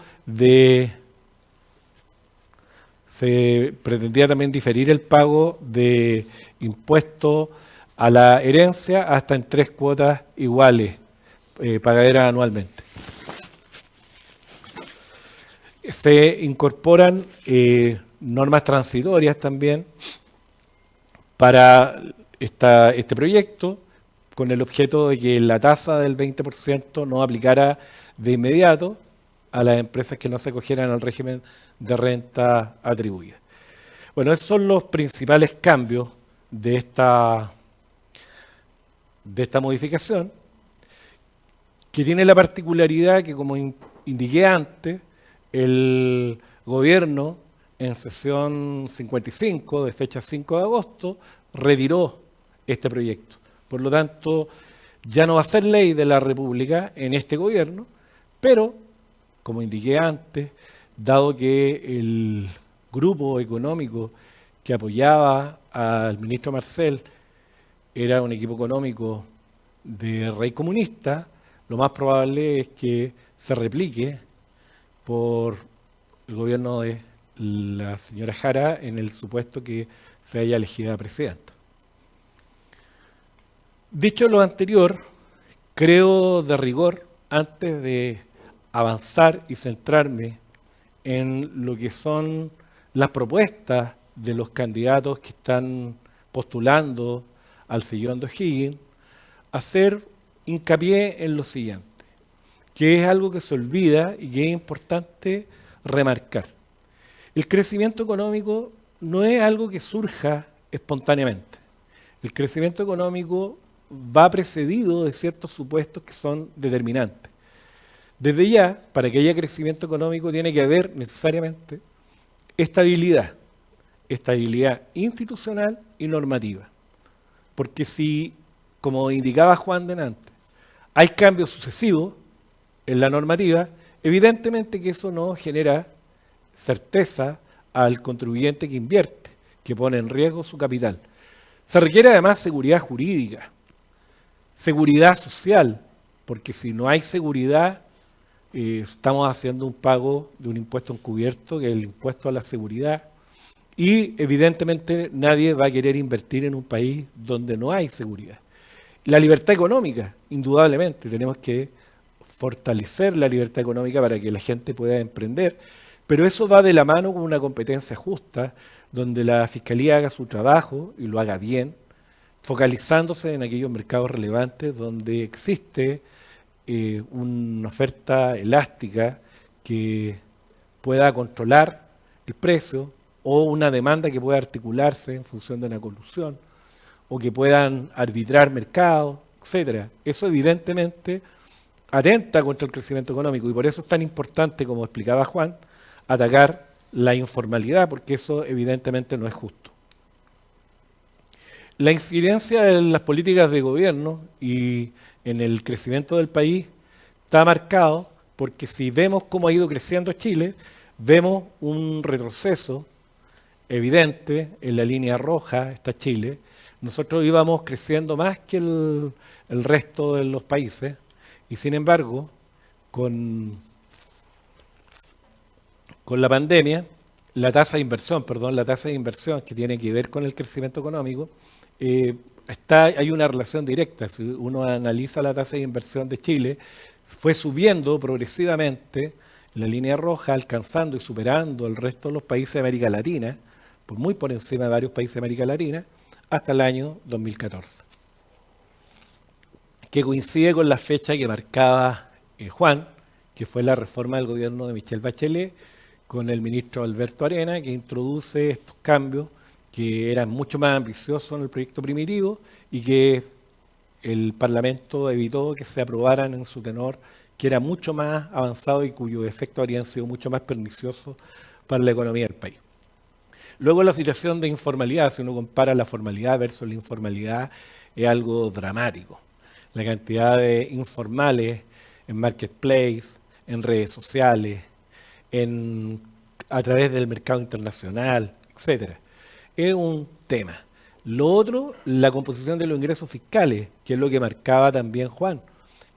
se pretendía también diferir el pago de impuesto a la herencia hasta en 3 cuotas iguales, pagaderas anualmente. Se incorporan normas transitorias también para este proyecto, con el objeto de que la tasa del 20% no aplicara de inmediato a las empresas que no se acogieran al régimen de renta atribuida. Bueno, esos son los principales cambios de esta modificación, que tiene la particularidad que, como indiqué antes, el gobierno en sesión 55 de fecha 5 de agosto retiró este proyecto. Por lo tanto, ya no va a ser ley de la República en este gobierno, pero, como indiqué antes, dado que el grupo económico que apoyaba al ministro Marcel era un equipo económico de Rey comunista, lo más probable es que se replique por el gobierno de la señora Jara en el supuesto que se haya elegida presidenta. Dicho lo anterior, creo de rigor, antes de avanzar y centrarme en lo que son las propuestas de los candidatos que están postulando al sillón de O'Higgins, hacer hincapié en lo siguiente, que es algo que se olvida y que es importante remarcar. El crecimiento económico no es algo que surja espontáneamente. El crecimiento económico va precedido de ciertos supuestos que son determinantes. Desde ya, para que haya crecimiento económico tiene que haber necesariamente estabilidad institucional y normativa. Porque si, como indicaba Juan delante, hay cambios sucesivos en la normativa, evidentemente que eso no genera certeza al contribuyente que invierte, que pone en riesgo su capital. Se requiere además seguridad jurídica, seguridad social, porque si no hay seguridad, estamos haciendo un pago de un impuesto encubierto, que es el impuesto a la seguridad, y evidentemente nadie va a querer invertir en un país donde no hay seguridad. La libertad económica, indudablemente, tenemos que fortalecer la libertad económica para que la gente pueda emprender, pero eso va de la mano con una competencia justa, donde la Fiscalía haga su trabajo y lo haga bien, focalizándose en aquellos mercados relevantes donde existe una oferta elástica que pueda controlar el precio o una demanda que pueda articularse en función de una colusión o que puedan arbitrar mercados, etcétera. Eso evidentemente atenta contra el crecimiento económico y por eso es tan importante, como explicaba Juan, atacar la informalidad, porque eso evidentemente no es justo. La incidencia en las políticas de gobierno y en el crecimiento del país está marcado porque si vemos cómo ha ido creciendo Chile, vemos un retroceso evidente en la línea roja, está Chile. Nosotros íbamos creciendo más que el resto de los países y sin embargo, con la pandemia, la tasa de inversión que tiene que ver con el crecimiento económico, hay una relación directa. Si uno analiza la tasa de inversión de Chile, fue subiendo progresivamente en la línea roja, alcanzando y superando el resto de los países de América Latina, muy por encima de varios países de América Latina, hasta el año 2014, que coincide con la fecha que marcaba Juan, que fue la reforma del gobierno de Michelle Bachelet, con el ministro Alberto Arena, que introduce estos cambios que eran mucho más ambiciosos en el proyecto primitivo y que el Parlamento evitó que se aprobaran en su tenor, que era mucho más avanzado y cuyos efectos habrían sido mucho más perniciosos para la economía del país. Luego la situación de informalidad, si uno compara la formalidad versus la informalidad, es algo dramático. La cantidad de informales en marketplace, en redes sociales, a través del mercado internacional, etcétera, es un tema. Lo otro, la composición de los ingresos fiscales, que es lo que marcaba también Juan,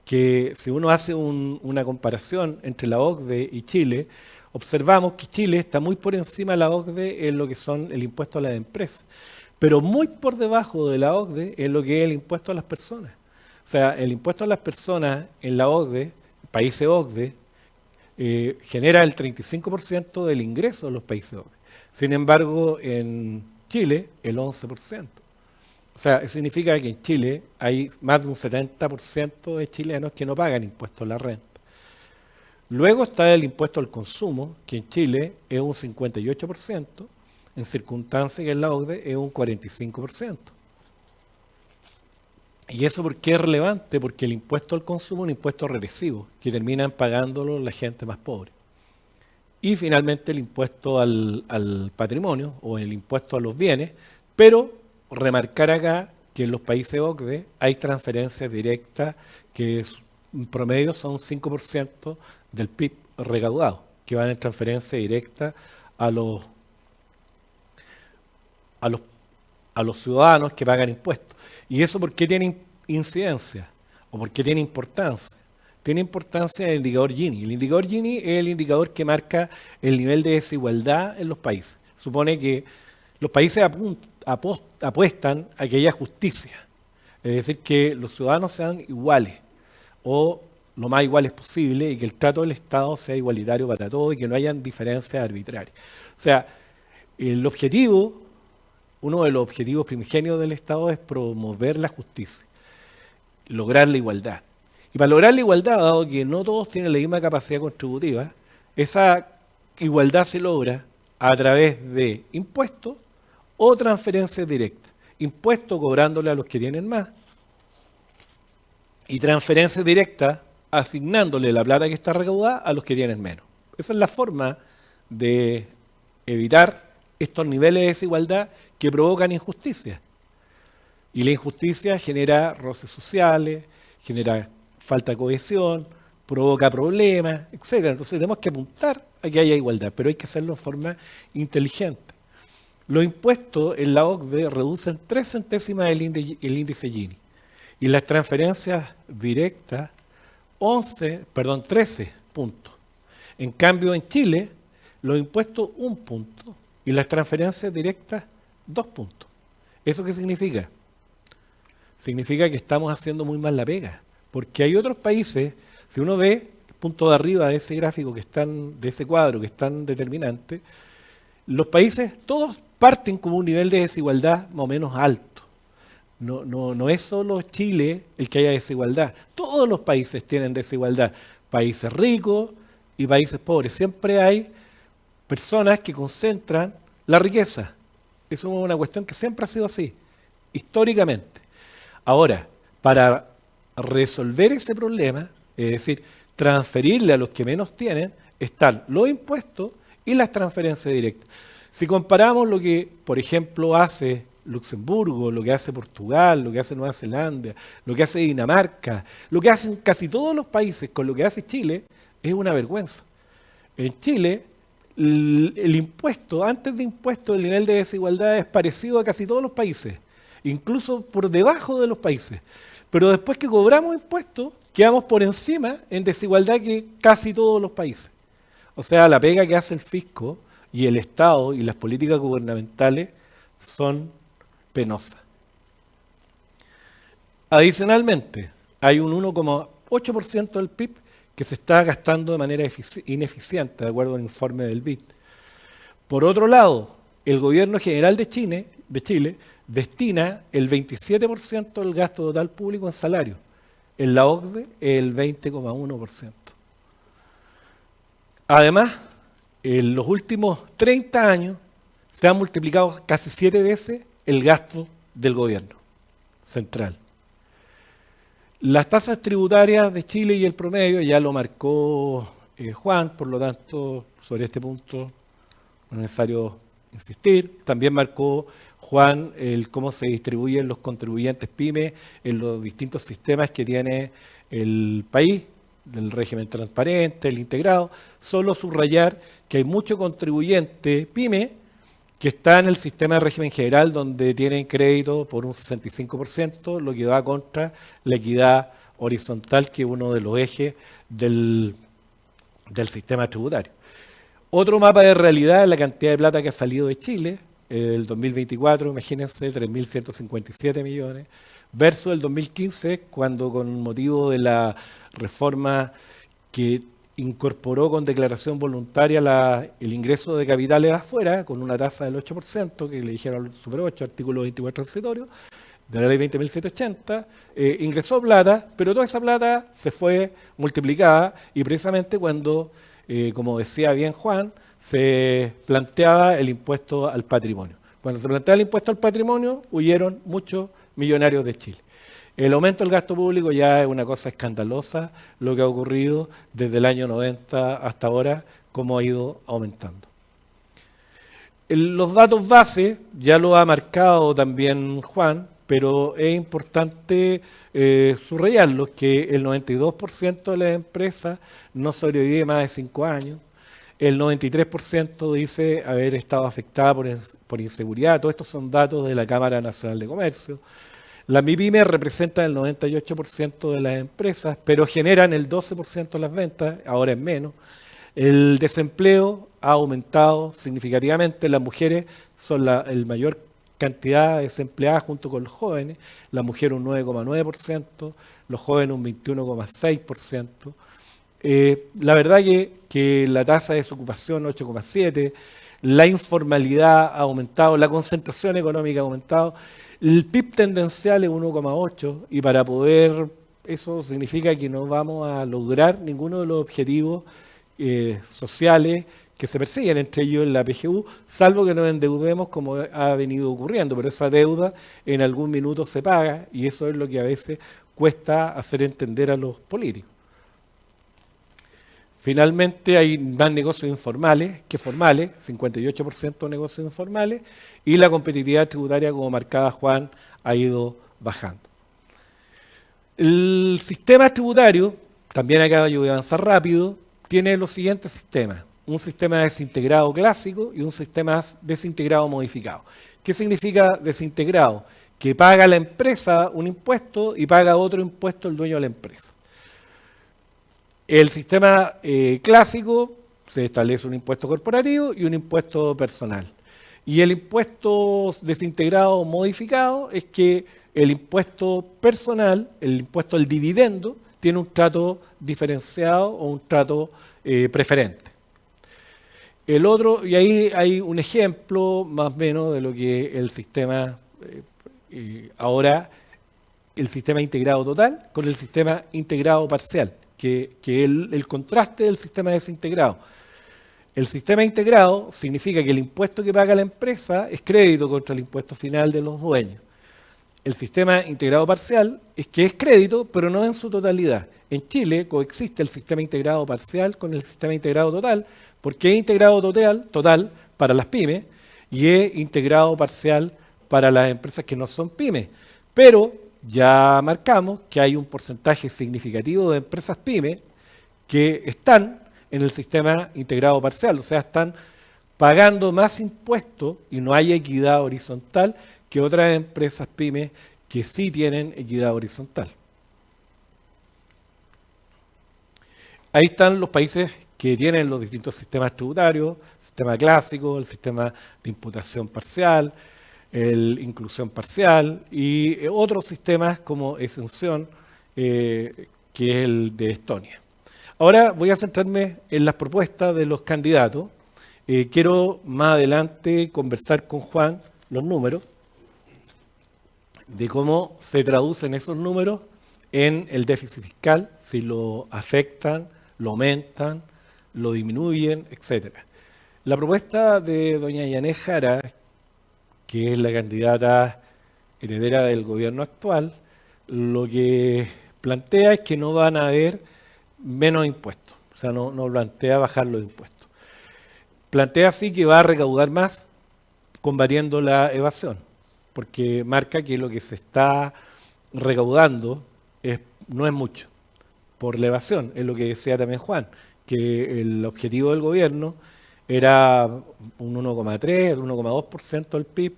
que si uno hace una comparación entre la OCDE y Chile, observamos que Chile está muy por encima de la OCDE en lo que son el impuesto a las empresas, pero muy por debajo de la OCDE en lo que es el impuesto a las personas. O sea, el impuesto a las personas en la OCDE, países OCDE, genera el 35% del ingreso de los países OCDE. Sin embargo, en Chile, el 11%. O sea, eso significa que en Chile hay más de un 70% de chilenos que no pagan impuesto a la renta. Luego está el impuesto al consumo, que en Chile es un 58%, en circunstancias que en la OCDE es un 45%. ¿Y eso por qué es relevante? Porque el impuesto al consumo es un impuesto regresivo, que terminan pagándolo la gente más pobre. Y finalmente el impuesto al patrimonio o el impuesto a los bienes, pero remarcar acá que en los países OCDE hay transferencias directas que en promedio son 5% del PIB recaudado, que van en transferencia directa a los ciudadanos que pagan impuestos. ¿Y eso por qué tiene incidencia? ¿O por qué tiene importancia? Tiene importancia el indicador Gini. El indicador Gini es el indicador que marca el nivel de desigualdad en los países. Supone que los países apuestan a que haya justicia, es decir, que los ciudadanos sean iguales o lo más iguales posible y que el trato del Estado sea igualitario para todos y que no hayan diferencias arbitrarias. O sea, el objetivo uno de los objetivos primigenios del Estado es promover la justicia, lograr la igualdad. Y para lograr la igualdad, dado que no todos tienen la misma capacidad contributiva, esa igualdad se logra a través de impuestos o transferencias directas. Impuestos cobrándole a los que tienen más y transferencias directas asignándole la plata que está recaudada a los que tienen menos. Esa es la forma de evitar estos niveles de desigualdad que provocan injusticia. Y la injusticia genera roces sociales, genera falta de cohesión, provoca problemas, etc. Entonces tenemos que apuntar a que haya igualdad, pero hay que hacerlo de forma inteligente. Los impuestos en la OCDE reducen 3 centésimas el índice Gini y las transferencias directas 13 puntos. En cambio, en Chile, los impuestos 1 punto y las transferencias directas 2 puntos. ¿Eso qué significa? Significa que estamos haciendo muy mal la pega, porque hay otros países, si uno ve el punto de arriba de ese gráfico de ese cuadro que es tan determinante, los países todos parten con un nivel de desigualdad más o menos alto. No es solo Chile el que haya desigualdad. Todos los países tienen desigualdad. Países ricos y países pobres. Siempre hay personas que concentran la riqueza. Eso es una cuestión que siempre ha sido así, históricamente. Ahora, para resolver ese problema, es decir, transferirle a los que menos tienen, están los impuestos y las transferencias directas. Si comparamos lo que, por ejemplo, hace Luxemburgo, lo que hace Portugal, lo que hace Nueva Zelanda, lo que hace Dinamarca, lo que hacen casi todos los países con lo que hace Chile, es una vergüenza. En Chile, el impuesto, antes de impuesto, el nivel de desigualdad es parecido a casi todos los países, incluso por debajo de los países. Pero después que cobramos impuestos, quedamos por encima en desigualdad que casi todos los países. O sea, la pega que hace el fisco y el Estado y las políticas gubernamentales son penosas. Adicionalmente, hay un 1,8% del PIB que se está gastando de manera ineficiente, de acuerdo al informe del BID. Por otro lado, el gobierno general de Chile destina el 27% del gasto total público en salario. En la OCDE, el 20,1%. Además, en los últimos 30 años se ha multiplicado casi 7 veces el gasto del gobierno central. Las tasas tributarias de Chile y el promedio ya lo marcó Juan, por lo tanto, sobre este punto no es necesario insistir. También marcó Juan cómo se distribuyen los contribuyentes PYME en los distintos sistemas que tiene el país, el régimen transparente, el integrado. Solo subrayar que hay mucho contribuyente PYME que está en el sistema de régimen general donde tienen crédito por un 65%, lo que va contra la equidad horizontal, que es uno de los ejes del sistema tributario. Otro mapa de realidad es la cantidad de plata que ha salido de Chile. El 2024, imagínense, 3.157 millones, versus el 2015, cuando con motivo de la reforma que incorporó con declaración voluntaria el ingreso de capitales afuera, con una tasa del 8%, que le dijeron al Super 8, artículo 24 transitorio, de la ley 20.780, ingresó plata, pero toda esa plata se fue multiplicada, y precisamente cuando, como decía bien Juan, se planteaba el impuesto al patrimonio. Cuando se planteaba el impuesto al patrimonio, huyeron muchos millonarios de Chile. El aumento del gasto público ya es una cosa escandalosa, lo que ha ocurrido desde el año 90 hasta ahora, cómo ha ido aumentando. Los datos base ya lo ha marcado también Juan, pero es importante subrayarlos, que el 92% de las empresas no sobrevive más de 5 años. El 93% dice haber estado afectada por inseguridad. Todos estos son datos de la Cámara Nacional de Comercio. Las MIPYME representan el 98% de las empresas, pero generan el 12% de las ventas, ahora es menos. El desempleo ha aumentado significativamente. Las mujeres son la mayor cantidad de desempleadas junto con los jóvenes. La mujer un 9,9%, los jóvenes un 21,6%. La verdad que la tasa de desocupación 8,7%, la informalidad ha aumentado, la concentración económica ha aumentado, el PIB tendencial es 1,8 y para poder, eso significa que no vamos a lograr ninguno de los objetivos sociales que se persiguen, entre ellos la PGU, salvo que nos endeudemos como ha venido ocurriendo, pero esa deuda en algún minuto se paga y eso es lo que a veces cuesta hacer entender a los políticos. Finalmente hay más negocios informales que formales, 58% de negocios informales, y la competitividad tributaria, como marcaba Juan, ha ido bajando. El sistema tributario, también acá yo voy a avanzar rápido, tiene los siguientes sistemas. Un sistema desintegrado clásico y un sistema desintegrado modificado. ¿Qué significa desintegrado? Que paga la empresa un impuesto y paga otro impuesto el dueño de la empresa. El sistema clásico se establece un impuesto corporativo y un impuesto personal. Y el impuesto desintegrado modificado es que el impuesto personal, el impuesto al dividendo, tiene un trato diferenciado o un trato preferente. El otro, y ahí hay un ejemplo más o menos de lo que el sistema, ahora, el sistema integrado total con el sistema integrado parcial, que el contraste del sistema desintegrado. El sistema integrado significa que el impuesto que paga la empresa es crédito contra el impuesto final de los dueños. El sistema integrado parcial es que es crédito, pero no en su totalidad. En Chile coexiste el sistema integrado parcial con el sistema integrado total, porque es integrado total para las pymes y es integrado parcial para las empresas que no son pymes. Pero ya marcamos que hay un porcentaje significativo de empresas pymes que están en el sistema integrado parcial, o sea, están pagando más impuestos y no hay equidad horizontal que otras empresas pymes que sí tienen equidad horizontal. Ahí están los países que tienen los distintos sistemas tributarios, el sistema clásico, el sistema de imputación parcial, el inclusión parcial y otros sistemas como exención, que es el de Estonia. Ahora voy a centrarme en las propuestas de los candidatos. Quiero más adelante conversar con Juan los números, de cómo se traducen esos números en el déficit fiscal, si lo afectan, lo aumentan, lo disminuyen, etc. La propuesta de doña Yanez Jara, que es la candidata heredera del gobierno actual, lo que plantea es que no van a haber menos impuestos, o sea, no plantea bajar los impuestos. Plantea así que va a recaudar más combatiendo la evasión, porque marca que lo que se está recaudando no es mucho por la evasión, es lo que decía también Juan, que el objetivo del gobierno era un 1,3, 1,2% del PIB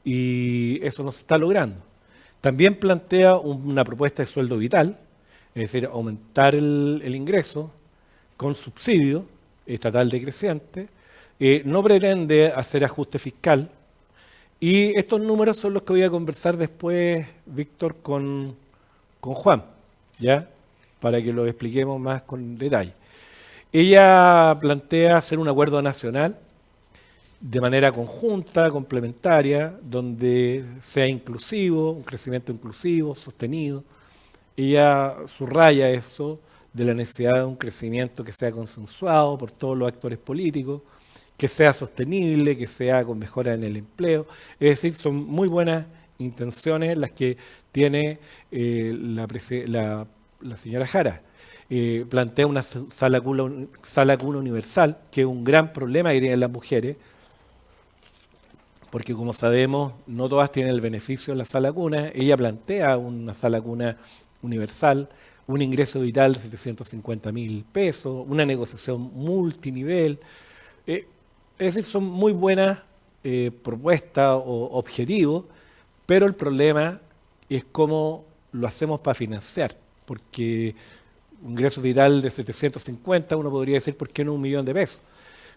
y eso no se está logrando. También plantea una propuesta de sueldo vital, es decir, aumentar el ingreso con subsidio estatal decreciente, no pretende hacer ajuste fiscal y estos números son los que voy a conversar después, Víctor, con Juan, ¿ya? Para que lo expliquemos más con detalle. Ella plantea hacer un acuerdo nacional de manera conjunta, complementaria, donde sea inclusivo, un crecimiento inclusivo, sostenido. Ella subraya eso de la necesidad de un crecimiento que sea consensuado por todos los actores políticos, que sea sostenible, que sea con mejora en el empleo. Es decir, son muy buenas intenciones las que tiene la señora Jara. Plantea una sala cuna universal, que es un gran problema que tienen las mujeres, porque como sabemos, no todas tienen el beneficio de la sala cuna. Ella plantea una sala cuna universal, un ingreso vital de 750.000 pesos, una negociación multinivel. Es decir, son muy buenas propuestas o objetivos, pero el problema es cómo lo hacemos para financiar, porque un ingreso vital de 750, uno podría decir, ¿por qué no 1 millón de pesos?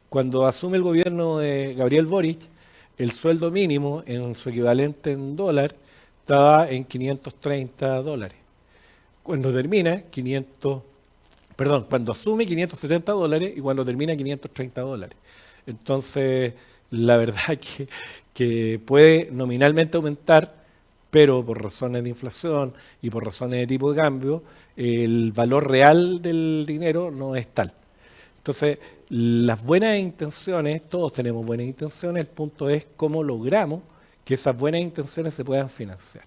Cuando asume el gobierno de Gabriel Boric, el sueldo mínimo en su equivalente en dólar estaba en $530. Cuando termina, cuando asume $570 y cuando termina $530. Entonces, la verdad que puede nominalmente aumentar, pero por razones de inflación y por razones de tipo de cambio, el valor real del dinero no es tal. Entonces, las buenas intenciones, todos tenemos buenas intenciones, el punto es cómo logramos que esas buenas intenciones se puedan financiar.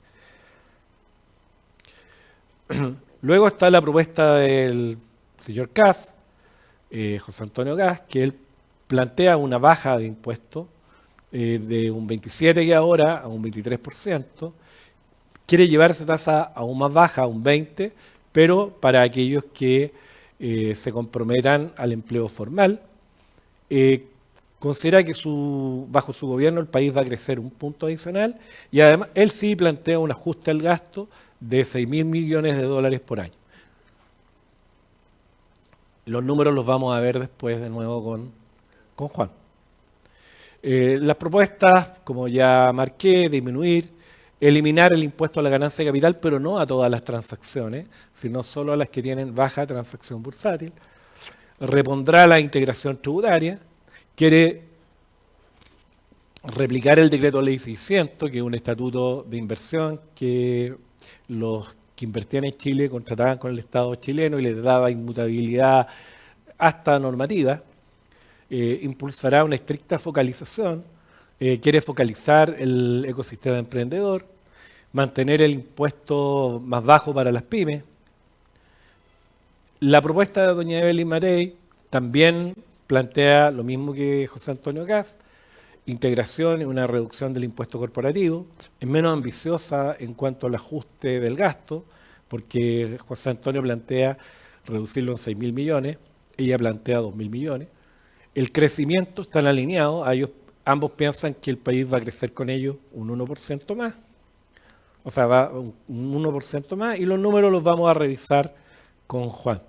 Luego está la propuesta del señor Kast, José Antonio Kast, que él plantea una baja de impuestos de un 27% que ahora a un 23%. Quiere llevar esa tasa aún más baja, a un 20%, pero para aquellos que se comprometan al empleo formal. Considera que bajo su gobierno el país va a crecer un punto adicional y además él sí plantea un ajuste al gasto de 6.000 millones de dólares por año. Los números los vamos a ver después de nuevo con Juan. Las propuestas, como ya marqué, disminuir, eliminar el impuesto a la ganancia de capital, pero no a todas las transacciones, sino solo a las que tienen baja transacción bursátil. Repondrá la integración tributaria, quiere replicar el decreto ley 600, que es un estatuto de inversión que los que invertían en Chile contrataban con el Estado chileno y les daba inmutabilidad hasta normativa. Impulsará una estricta focalización, quiere focalizar el ecosistema emprendedor, mantener el impuesto más bajo para las pymes. La propuesta de doña Evelyn Matei también plantea lo mismo que José Antonio Kast, integración y una reducción del impuesto corporativo. Es menos ambiciosa en cuanto al ajuste del gasto, porque José Antonio plantea reducirlo en 6.000 millones, ella plantea 2.000 millones. El crecimiento están alineados, ambos piensan que el país va a crecer con ellos un 1% más. O sea, va un 1% más y los números los vamos a revisar con Juan.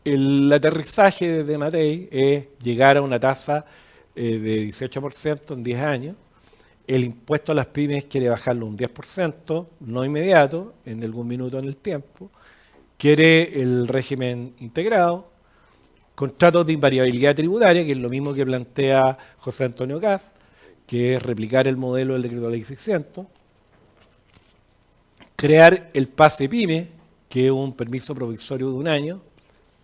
El aterrizaje de Matei es llegar a una tasa de 18% en 10 años. El impuesto a las pymes quiere bajarlo un 10%, no inmediato, en algún minuto en el tiempo. Quiere el régimen integrado, contratos de invariabilidad tributaria, que es lo mismo que plantea José Antonio Kast, que es replicar el modelo del decreto ley 600. Crear el pase PYME, que es un permiso provisorio de un año,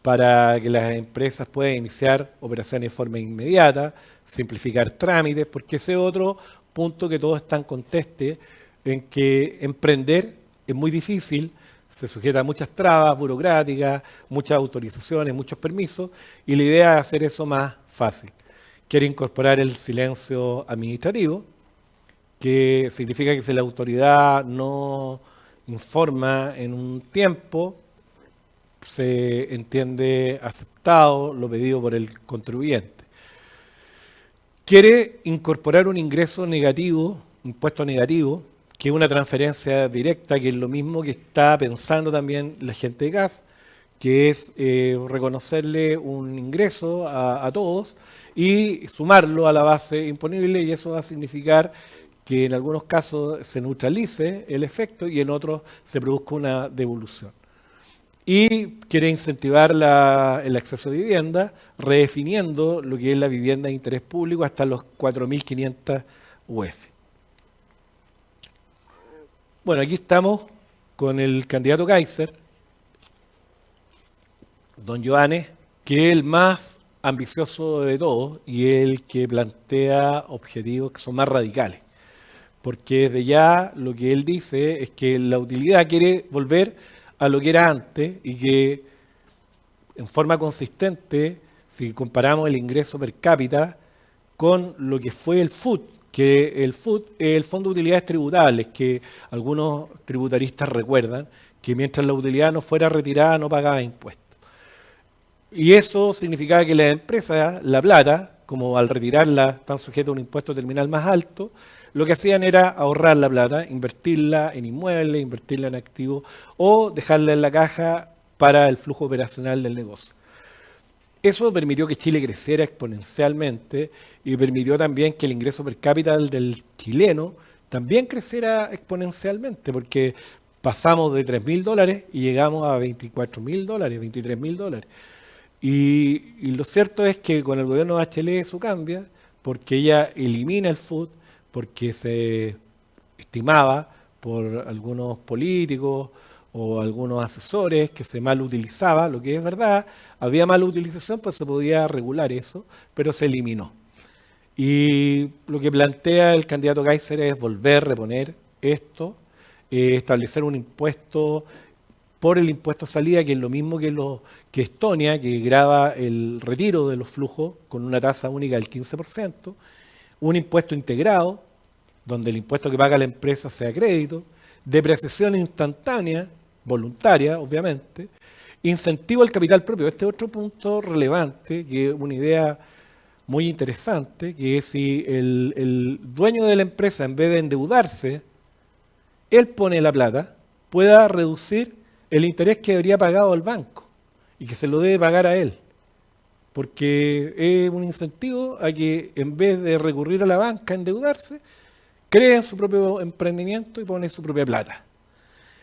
para que las empresas puedan iniciar operaciones de forma inmediata, simplificar trámites, porque ese es otro punto que todos están conteste, en que emprender es muy difícil, se sujeta a muchas trabas burocráticas, muchas autorizaciones, muchos permisos, y la idea es hacer eso más fácil. Quiere incorporar el silencio administrativo, que significa que si la autoridad no informa en un tiempo, se entiende aceptado lo pedido por el contribuyente. Quiere incorporar un ingreso negativo, impuesto negativo, que es una transferencia directa, que es lo mismo que está pensando también la gente de Kast, que es reconocerle un ingreso a todos y sumarlo a la base imponible, y eso va a significar que en algunos casos se neutralice el efecto y en otros se produzca una devolución. Y quiere incentivar el acceso a vivienda, redefiniendo lo que es la vivienda de interés público hasta los 4.500 UF. Bueno, aquí estamos con el candidato Kaiser, don Johannes, que es el más ambicioso de todos y el que plantea objetivos que son más radicales. Porque desde ya lo que él dice es que la utilidad quiere volver a lo que era antes y que en forma consistente, si comparamos el ingreso per cápita con lo que fue el FUT, que el FUT es el Fondo de Utilidades Tributables, que algunos tributaristas recuerdan que mientras la utilidad no fuera retirada no pagaba impuestos. Y eso significaba que las empresas, la plata, como al retirarla están sujetas a un impuesto terminal más alto, lo que hacían era ahorrar la plata, invertirla en inmuebles, invertirla en activos o dejarla en la caja para el flujo operacional del negocio. Eso permitió que Chile creciera exponencialmente y permitió también que el ingreso per cápita del chileno también creciera exponencialmente, porque pasamos de $3.000 y llegamos a $24.000, $23.000. Y lo cierto es que con el gobierno de Bachelet eso cambia, porque ella elimina el FUT, porque se estimaba por algunos políticos o algunos asesores que se mal utilizaba, lo que es verdad, había mala utilización, pues se podía regular eso, pero se eliminó. Y lo que plantea el candidato Kaiser es volver a reponer esto, establecer un impuesto por el impuesto a salida, que es lo mismo que Estonia, que grava el retiro de los flujos con una tasa única del 15%, un impuesto integrado, donde el impuesto que paga la empresa sea crédito, depreciación instantánea, voluntaria, obviamente, incentivo al capital propio. Este es otro punto relevante, que es una idea muy interesante, que es si el dueño de la empresa, en vez de endeudarse, él pone la plata, pueda reducir el interés que habría pagado al banco y que se lo debe pagar a él. Porque es un incentivo a que en vez de recurrir a la banca a endeudarse, creen su propio emprendimiento y ponen su propia plata.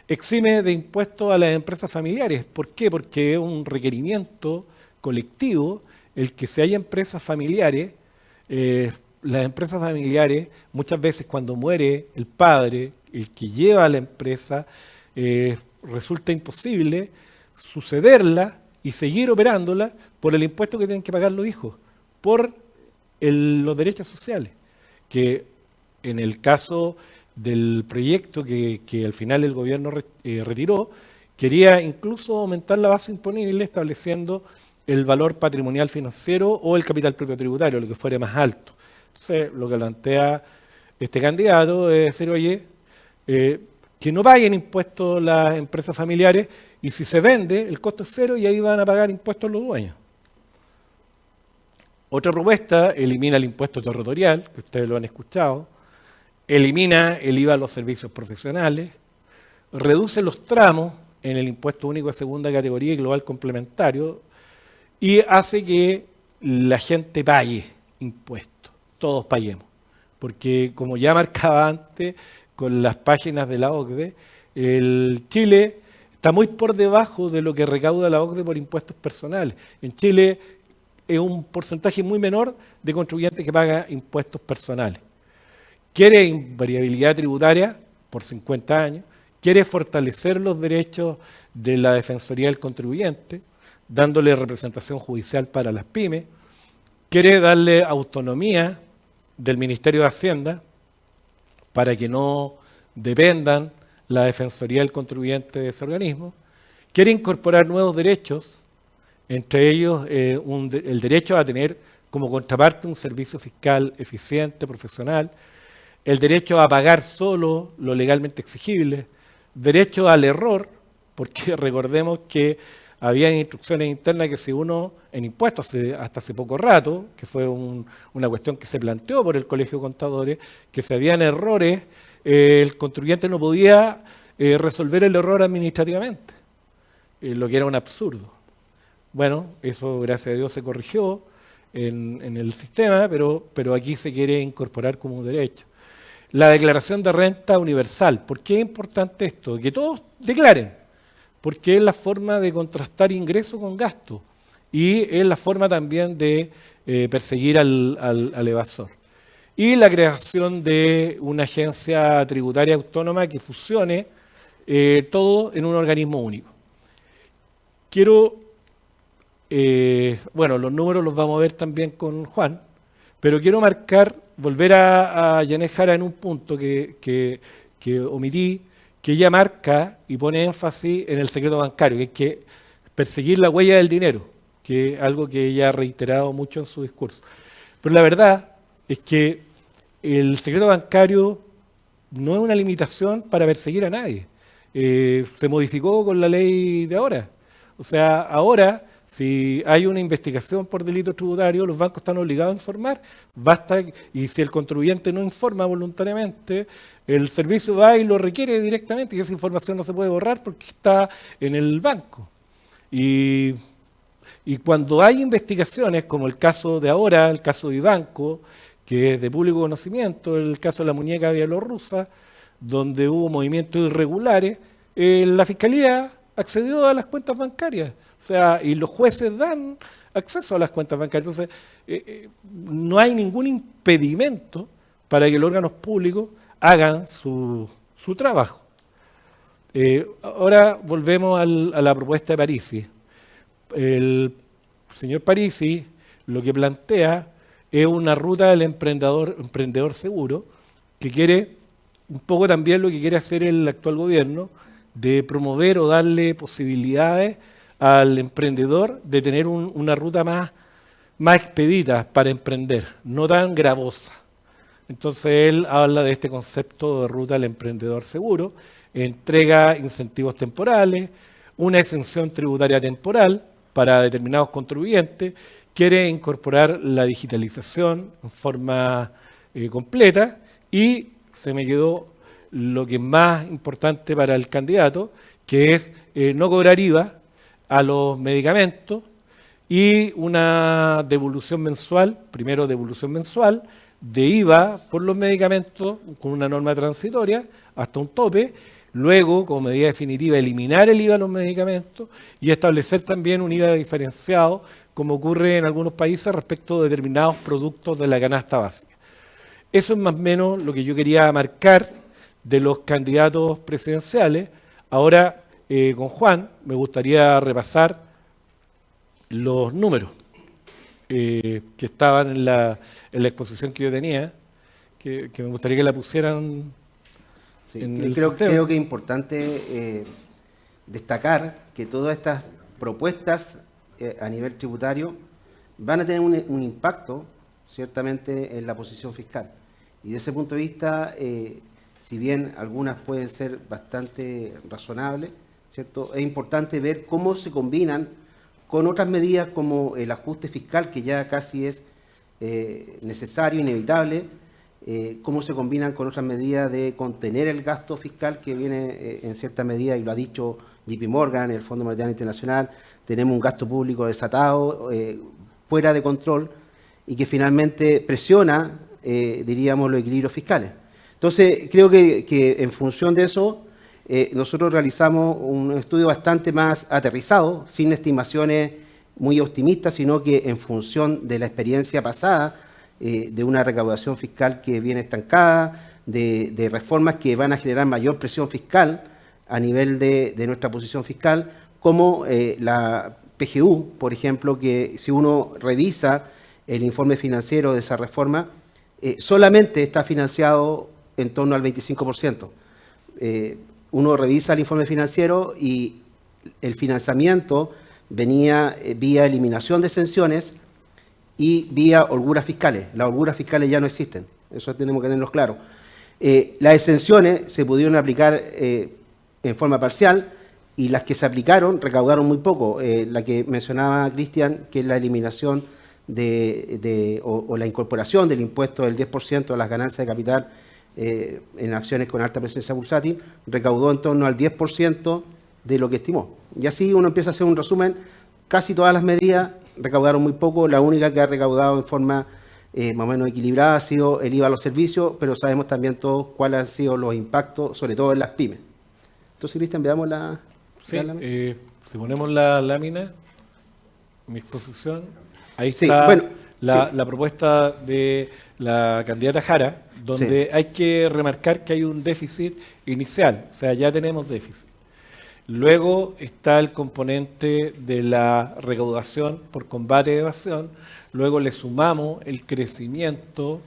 Exime de impuestos a las empresas familiares. ¿Por qué? Porque es un requerimiento colectivo el que si hay empresas familiares, las empresas familiares muchas veces cuando muere el padre, el que lleva a la empresa, resulta imposible sucederla y seguir operándola por el impuesto que tienen que pagar los hijos, por los derechos sociales, que en el caso del proyecto que al final el gobierno retiró, quería incluso aumentar la base imponible estableciendo el valor patrimonial financiero o el capital propio tributario, lo que fuera más alto. Entonces, lo que plantea este candidato es decir, oye, que no paguen impuestos las empresas familiares y si se vende, el costo es cero y ahí van a pagar impuestos los dueños. Otra propuesta, elimina el impuesto territorial, que ustedes lo han escuchado, elimina el IVA a los servicios profesionales, reduce los tramos en el impuesto único de segunda categoría y global complementario y hace que la gente pague impuestos, todos paguemos. Porque como ya marcaba antes con las páginas de la OCDE, el Chile está muy por debajo de lo que recauda la OCDE por impuestos personales. En Chile es un porcentaje muy menor de contribuyentes que paga impuestos personales. Quiere invariabilidad tributaria por 50 años, quiere fortalecer los derechos de la Defensoría del Contribuyente, dándole representación judicial para las pymes, quiere darle autonomía del Ministerio de Hacienda para que no dependan la Defensoría del Contribuyente de ese organismo, quiere incorporar nuevos derechos, entre ellos el derecho a tener como contraparte un servicio fiscal eficiente, profesional, el derecho a pagar solo lo legalmente exigible, derecho al error, porque recordemos que había instrucciones internas que si uno, en impuestos hasta hace poco rato, que fue una cuestión que se planteó por el Colegio de Contadores, que si habían errores, el contribuyente no podía resolver el error administrativamente, lo que era un absurdo. Bueno, eso gracias a Dios se corrigió en el sistema, pero aquí se quiere incorporar como un derecho. La declaración de renta universal. ¿Por qué es importante esto? Que todos declaren, porque es la forma de contrastar ingreso con gasto y es la forma también de perseguir al evasor. Y la creación de una agencia tributaria autónoma que fusione todo en un organismo único. Quiero, bueno, los números los vamos a ver también con Juan, pero quiero volver a Yanez Jara en un punto que omití, que ella marca y pone énfasis en el secreto bancario, que es que perseguir la huella del dinero, que es algo que ella ha reiterado mucho en su discurso. Pero la verdad es que el secreto bancario no es una limitación para perseguir a nadie. Se modificó con la ley de ahora. O sea, ahora, si hay una investigación por delitos tributarios, los bancos están obligados a informar. Basta, y si el contribuyente no informa voluntariamente, el servicio va y lo requiere directamente, y esa información no se puede borrar porque está en el banco. Y cuando hay investigaciones, como el caso de ahora, el caso de Ibanco, que es de público conocimiento, el caso de la muñeca bielorrusa, donde hubo movimientos irregulares, la Fiscalía accedió a las cuentas bancarias. sea, y los jueces dan acceso a las cuentas bancarias. Entonces, no hay ningún impedimento para que los órganos públicos hagan su trabajo. Ahora volvemos a la propuesta de Parisi. El señor Parisi lo que plantea es una ruta del emprendedor seguro, que quiere, un poco también lo que quiere hacer el actual gobierno, de promover o darle posibilidades al emprendedor de tener una ruta más expedita para emprender, no tan gravosa. Entonces él habla de este concepto de ruta del emprendedor seguro, entrega incentivos temporales, una exención tributaria temporal para determinados contribuyentes, quiere incorporar la digitalización en forma completa y se me quedó lo que es más importante para el candidato, que es no cobrar IVA a los medicamentos y una devolución mensual, primero devolución mensual, de IVA por los medicamentos con una norma transitoria hasta un tope, luego como medida definitiva eliminar el IVA a los medicamentos y establecer también un IVA diferenciado como ocurre en algunos países respecto de determinados productos de la canasta básica. Eso es más o menos lo que yo quería marcar de los candidatos presidenciales. Ahora con Juan me gustaría repasar los números que estaban en la exposición que yo tenía, que me gustaría que la pusieran en el sistema. Creo que es importante destacar que todas estas propuestas a nivel tributario van a tener un impacto ciertamente en la posición fiscal. Y desde ese punto de vista, si bien algunas pueden ser bastante razonables, ¿cierto? Es importante ver cómo se combinan con otras medidas como el ajuste fiscal, que ya casi es necesario, inevitable, cómo se combinan con otras medidas de contener el gasto fiscal que viene en cierta medida, y lo ha dicho JP Morgan, el Fondo Monetario Internacional, tenemos un gasto público desatado, fuera de control, y que finalmente presiona, diríamos, los equilibrios fiscales. Entonces, creo que en función de eso, nosotros realizamos un estudio bastante más aterrizado, sin estimaciones muy optimistas, sino que en función de la experiencia pasada, de una recaudación fiscal que viene estancada, de reformas que van a generar mayor presión fiscal a nivel de nuestra posición fiscal, como la PGU, por ejemplo, que si uno revisa el informe financiero de esa reforma, solamente está financiado en torno al 25%. Uno revisa el informe financiero y el financiamiento venía vía eliminación de exenciones y vía holguras fiscales. Las holguras fiscales ya no existen, eso tenemos que tenerlo claro. Las exenciones se pudieron aplicar en forma parcial y las que se aplicaron recaudaron muy poco. La que mencionaba Cristian, que es la eliminación o la incorporación del impuesto del 10% a las ganancias de capital en acciones con alta presencia bursátil, recaudó en torno al 10% de lo que estimó. Y así uno empieza a hacer un resumen, casi todas las medidas recaudaron muy poco, la única que ha recaudado en forma más o menos equilibrada ha sido el IVA a los servicios, pero sabemos también todos cuáles han sido los impactos, sobre todo en las pymes. Entonces, Cristian, veamos la lámina. Si ponemos la lámina, mi exposición, ahí Sí, está bueno, la propuesta de la candidata Jara, donde hay que remarcar que hay un déficit inicial, o sea, ya tenemos déficit. Luego está el componente de la recaudación por combate a evasión, luego le sumamos el crecimiento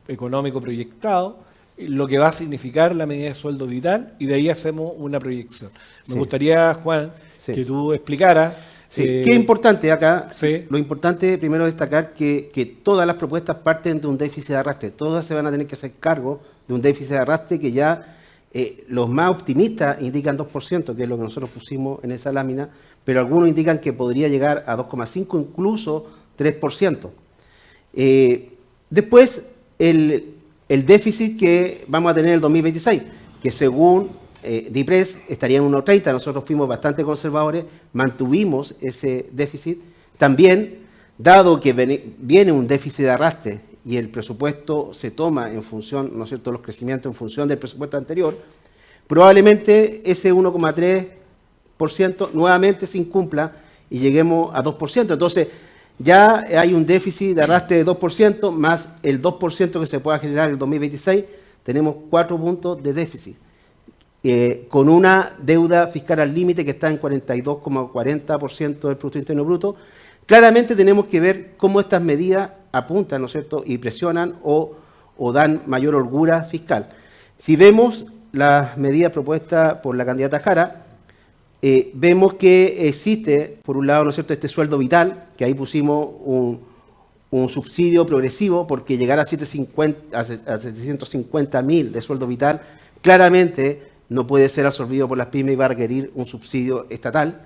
económico proyectado, lo que va a significar la medida de sueldo vital, y de ahí hacemos una proyección. Me gustaría, Juan, que tú explicaras. Sí. ¿Qué es importante acá? Sí. Lo importante primero destacar que todas las propuestas parten de un déficit de arrastre. Todas se van a tener que hacer cargo de un déficit de arrastre que ya los más optimistas indican 2%, que es lo que nosotros pusimos en esa lámina, pero algunos indican que podría llegar a 2,5%, incluso 3%. Después, el déficit que vamos a tener en el 2026, que según DIPRES estaría en 1,30, nosotros fuimos bastante conservadores, mantuvimos ese déficit. También, dado que viene un déficit de arrastre y el presupuesto se toma en función, ¿no es cierto?, los crecimientos en función del presupuesto anterior, probablemente ese 1,3% nuevamente se incumpla y lleguemos a 2%. Entonces, ya hay un déficit de arrastre de 2%, más el 2% que se pueda generar en el 2026, tenemos 4 puntos de déficit. Con una deuda fiscal al límite que está en 42,40% del Producto Interno Bruto. Claramente tenemos que ver cómo estas medidas apuntan, ¿no es cierto?, y presionan o dan mayor holgura fiscal. Si vemos las medidas propuestas por la candidata Jara, vemos que existe, por un lado, ¿no es cierto?, este sueldo vital, que ahí pusimos un subsidio progresivo, porque llegar a 750.000 de sueldo vital, claramente no puede ser absorbido por las pymes y va a requerir un subsidio estatal.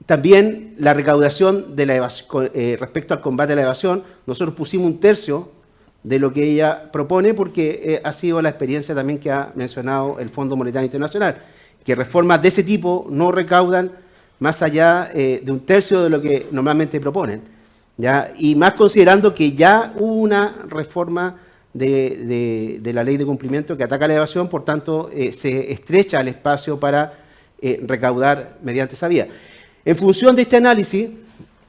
También la recaudación de la evasión, respecto al combate a la evasión, nosotros pusimos 1/3 de lo que ella propone, porque ha sido la experiencia también que ha mencionado el Fondo Monetario Internacional, que reformas de ese tipo no recaudan más allá de 1/3 de lo que normalmente proponen, ¿ya? Y más considerando que ya hubo una reforma de la ley de cumplimiento que ataca la evasión, por tanto, se estrecha el espacio para recaudar mediante esa vía. En función de este análisis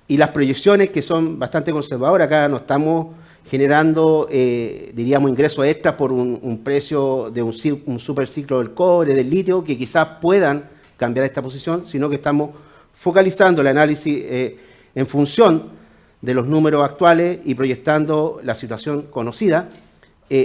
y las proyecciones que son bastante conservadoras, acá no estamos generando, diríamos, ingresos extras por un precio de un superciclo del cobre, del litio, que quizás puedan cambiar esta posición, sino que estamos focalizando el análisis en función de los números actuales y proyectando la situación conocida.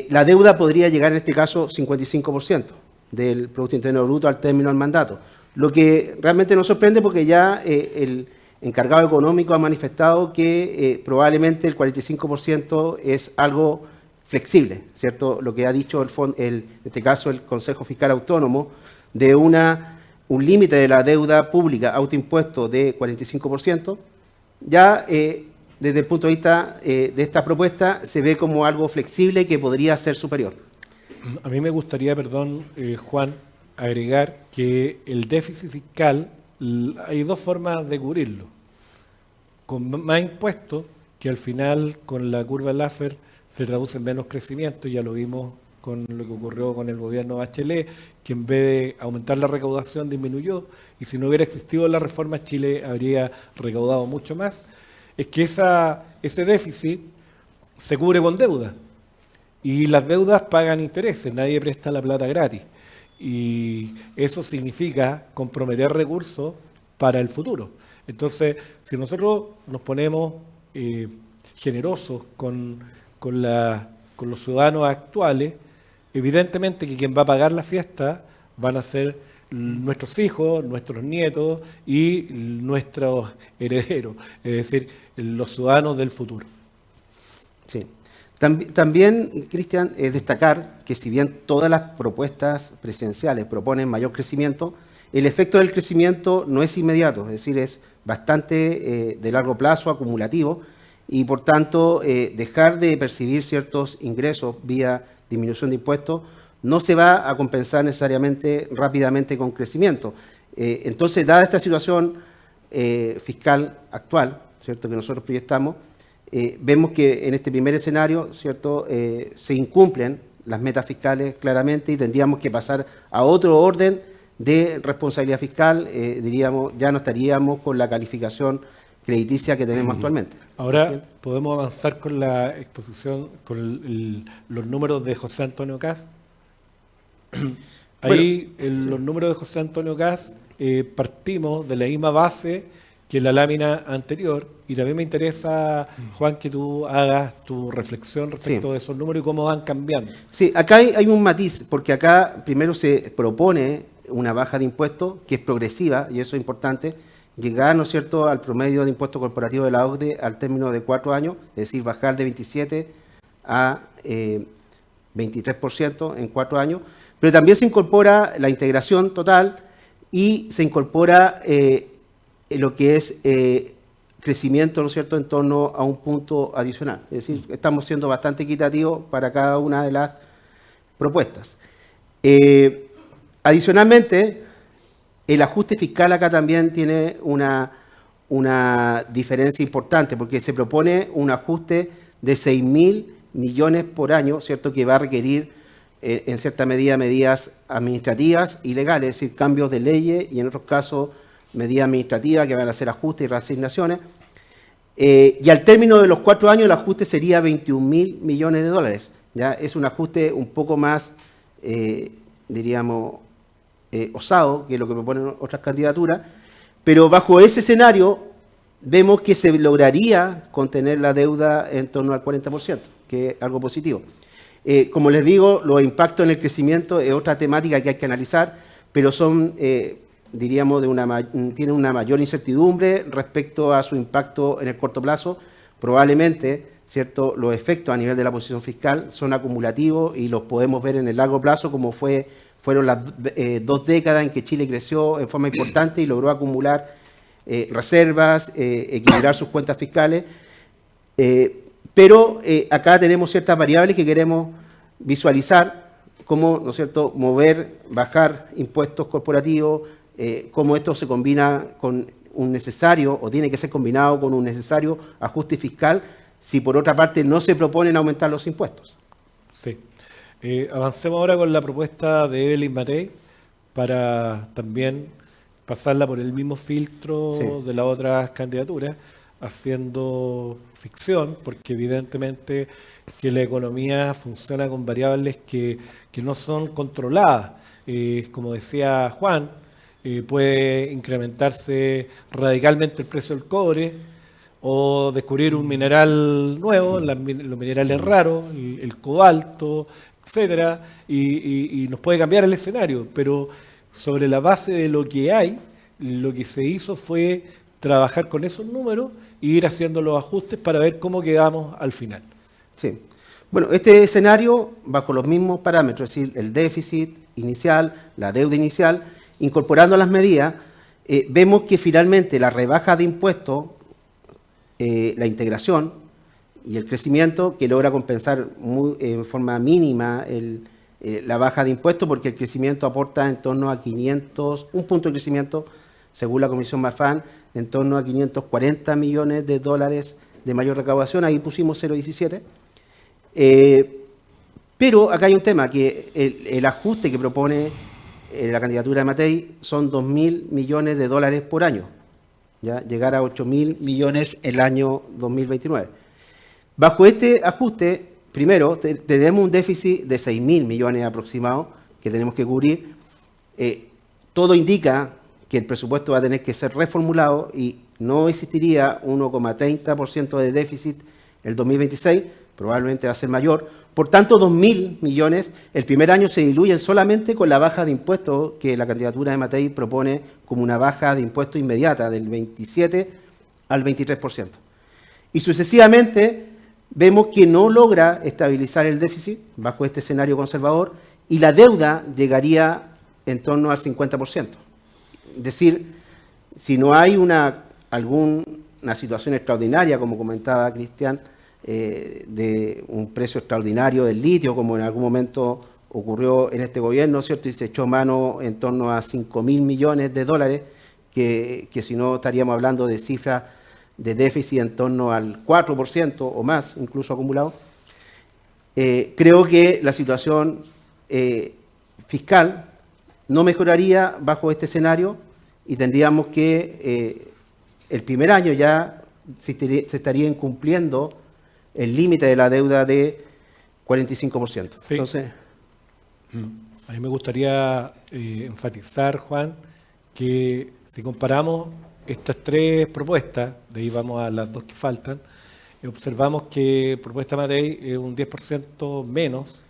La deuda podría llegar en este caso 55% del Producto Interno Bruto al término del mandato, lo que realmente nos sorprende porque ya el encargado económico ha manifestado que probablemente el 45% es algo flexible, ¿cierto? Lo que ha dicho en este caso el Consejo Fiscal Autónomo de un límite de la deuda pública autoimpuesto de 45%, ya desde el punto de vista de esta propuesta se ve como algo flexible que podría ser superior. A mí me gustaría, Juan, agregar que el déficit fiscal, hay dos formas de cubrirlo. Con más impuestos, que al final con la curva Laffer se traduce en menos crecimiento, ya lo vimos con lo que ocurrió con el gobierno Bachelet, que en vez de aumentar la recaudación disminuyó, y si no hubiera existido la reforma Chile habría recaudado mucho más. Es que ese déficit se cubre con deuda, y las deudas pagan intereses, nadie presta la plata gratis. Y eso significa comprometer recursos para el futuro. Entonces, si nosotros nos ponemos generosos con los ciudadanos actuales, evidentemente que quien va a pagar la fiesta van a ser nuestros hijos, nuestros nietos y nuestros herederos, es decir, los ciudadanos del futuro. Sí. También, Cristian, es destacar que si bien todas las propuestas presidenciales proponen mayor crecimiento, el efecto del crecimiento no es inmediato, es decir, es bastante de largo plazo, acumulativo, y por tanto dejar de percibir ciertos ingresos vía disminución de impuestos no se va a compensar necesariamente rápidamente con crecimiento. Entonces, dada esta situación fiscal actual, ¿cierto?, que nosotros proyectamos, vemos que en este primer escenario, ¿cierto?, se incumplen las metas fiscales claramente y tendríamos que pasar a otro orden de responsabilidad fiscal, diríamos, ya no estaríamos con la calificación crediticia que tenemos actualmente. Ahora podemos avanzar con la exposición, con los números de José Antonio Kast. Ahí los números de José Antonio Kast partimos de la misma base que la lámina anterior, y también me interesa, Juan, que tú hagas tu reflexión respecto de esos números y cómo van cambiando. Sí, acá hay un matiz, porque acá primero se propone una baja de impuestos que es progresiva, y eso es importante, llegar, ¿no es cierto?, al promedio de impuesto corporativo de la OCDE al término de 4 años, es decir, bajar de 27 a 23% en 4 años, pero también se incorpora la integración total y se incorpora lo que es crecimiento, ¿no es cierto?, en torno a un punto adicional. Es decir, estamos siendo bastante equitativos para cada una de las propuestas. Adicionalmente, el ajuste fiscal acá también tiene una diferencia importante, porque se propone un ajuste de 6.000 millones por año, ¿cierto?, que va a requerir en cierta medida medidas administrativas y legales, es decir, cambios de leyes y en otros casos medidas administrativas que van a hacer ajustes y reasignaciones. Y al término de los 4 años el ajuste sería 21.000 millones de dólares. ¿Ya? Es un ajuste un poco más, diríamos, osado que lo que proponen otras candidaturas, pero bajo ese escenario vemos que se lograría contener la deuda en torno al 40%, que es algo positivo. Como les digo, los impactos en el crecimiento es otra temática que hay que analizar, pero son, diríamos, tienen una mayor incertidumbre respecto a su impacto en el corto plazo. Probablemente, ¿cierto?, los efectos a nivel de la posición fiscal son acumulativos y los podemos ver en el largo plazo, como fueron las 2 décadas en que Chile creció en forma importante y logró acumular reservas, equilibrar sus cuentas fiscales. Pero acá tenemos ciertas variables que queremos visualizar, cómo, ¿no es cierto?, mover, bajar impuestos corporativos, cómo esto se combina con un necesario, o tiene que ser combinado con un necesario ajuste fiscal, si por otra parte no se proponen aumentar los impuestos. Sí. Avancemos ahora con la propuesta de Evelyn Matei para también pasarla por el mismo filtro de las otras candidaturas, haciendo ficción, porque evidentemente que la economía funciona con variables que no son controladas. Como decía Juan, puede incrementarse radicalmente el precio del cobre o descubrir un mineral nuevo, los minerales raros, el cobalto, etcétera, y nos puede cambiar el escenario, pero sobre la base de lo que hay, lo que se hizo fue trabajar con esos números e ir haciendo los ajustes para ver cómo quedamos al final. Sí. Bueno, este escenario, bajo los mismos parámetros, es decir, el déficit inicial, la deuda inicial, incorporando las medidas, vemos que finalmente la rebaja de impuestos, la integración y el crecimiento, que logra compensar en forma mínima la baja de impuestos, porque el crecimiento aporta en torno a 500, un punto de crecimiento, según la Comisión Marfan, en torno a 540 millones de dólares de mayor recaudación. Ahí pusimos 0,17. Pero acá hay un tema, que el ajuste que propone la candidatura de Matei son 2.000 millones de dólares por año, ¿ya? Llegar a 8.000 millones el año 2029. Bajo este ajuste, primero, tenemos un déficit de 6.000 millones aproximados que tenemos que cubrir. Todo indica que el presupuesto va a tener que ser reformulado y no existiría 1,30% de déficit el 2026, probablemente va a ser mayor. Por tanto, 2.000 millones el primer año se diluyen solamente con la baja de impuestos que la candidatura de Matei propone como una baja de impuestos inmediata del 27 al 23%. Y sucesivamente vemos que no logra estabilizar el déficit bajo este escenario conservador y la deuda llegaría en torno al 50%. Es decir, si no hay alguna situación extraordinaria, como comentaba Cristian, de un precio extraordinario del litio, como en algún momento ocurrió en este gobierno, ¿cierto? Y se echó mano en torno a 5.000 millones de dólares, que si no estaríamos hablando de cifras de déficit en torno al 4% o más, incluso acumulado. Creo que la situación fiscal no mejoraría bajo este escenario y tendríamos que el primer año ya se estaría incumpliendo el límite de la deuda de 45%. Sí. Entonces, a mí me gustaría enfatizar, Juan, que si comparamos estas 3 propuestas, de ahí vamos a las 2 que faltan, observamos que propuesta Matei es un 10% menos,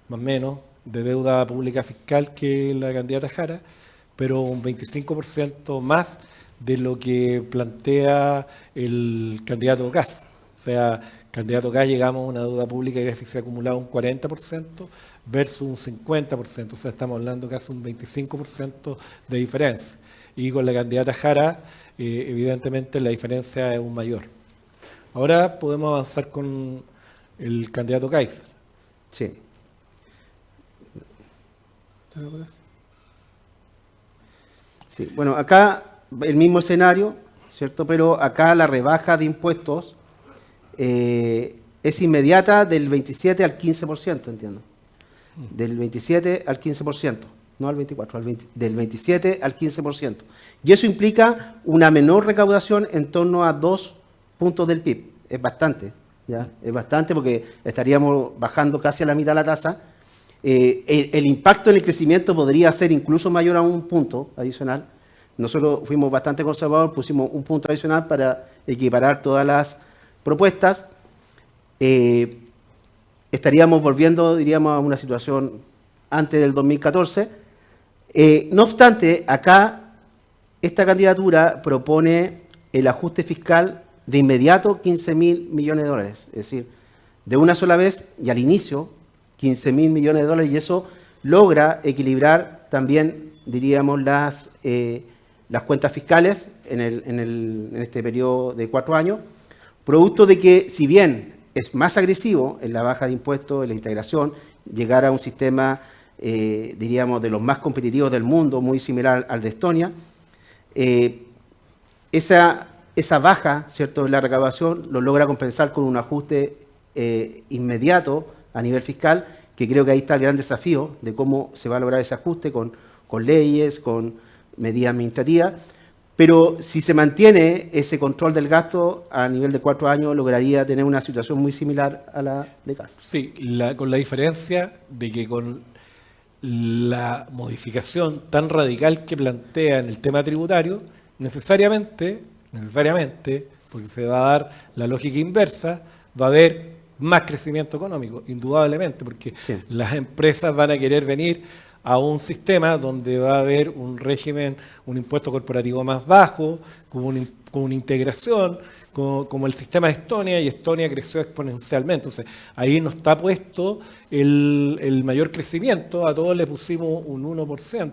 más o menos, de deuda pública fiscal que la candidata Jara, pero un 25% más de lo que plantea el candidato Kast. O sea, candidato Kast llegamos a una deuda pública y déficit acumulado un 40% versus un 50%. O sea, estamos hablando casi un 25% de diferencia. Y con la candidata Jara, evidentemente la diferencia es aún mayor. Ahora podemos avanzar con el candidato Kaiser. sí. Sí, bueno, acá el mismo escenario, ¿cierto? Pero acá la rebaja de impuestos es inmediata del 27 al 15%, entiendo. Del 27 al 15%. no al 24, del 27 al 15%. Y eso implica una menor recaudación en torno a 2 puntos del PIB. Es bastante, ¿ya? Es bastante porque estaríamos bajando casi a la mitad de la tasa. El impacto en el crecimiento podría ser incluso mayor a un punto adicional. Nosotros fuimos bastante conservadores, pusimos un punto adicional para equiparar todas las propuestas. Estaríamos volviendo, diríamos, a una situación antes del 2014. No obstante, acá esta candidatura propone el ajuste fiscal de inmediato 15.000 millones de dólares. Es decir, de una sola vez y al inicio 15.000 millones de dólares, y eso logra equilibrar también, diríamos, las cuentas fiscales en este periodo de 4 años, producto de que, si bien es más agresivo en la baja de impuestos, en la integración, llegar a un sistema, diríamos, de los más competitivos del mundo, muy similar al de Estonia, esa baja, ¿cierto?, en la recaudación lo logra compensar con un ajuste inmediato a nivel fiscal, que creo que ahí está el gran desafío de cómo se va a lograr ese ajuste con leyes, con medidas administrativas. Pero si se mantiene ese control del gasto a nivel de 4 años, lograría tener una situación muy similar a la de CAS. Sí, con la diferencia de que con la modificación tan radical que plantea en el tema tributario, necesariamente, porque se va a dar la lógica inversa, va a haber más crecimiento económico, indudablemente, porque sí, las empresas van a querer venir a un sistema donde va a haber un régimen, un impuesto corporativo más bajo, con una integración, como el sistema de Estonia, y Estonia creció exponencialmente. Entonces, ahí no está puesto el mayor crecimiento, a todos le pusimos un 1%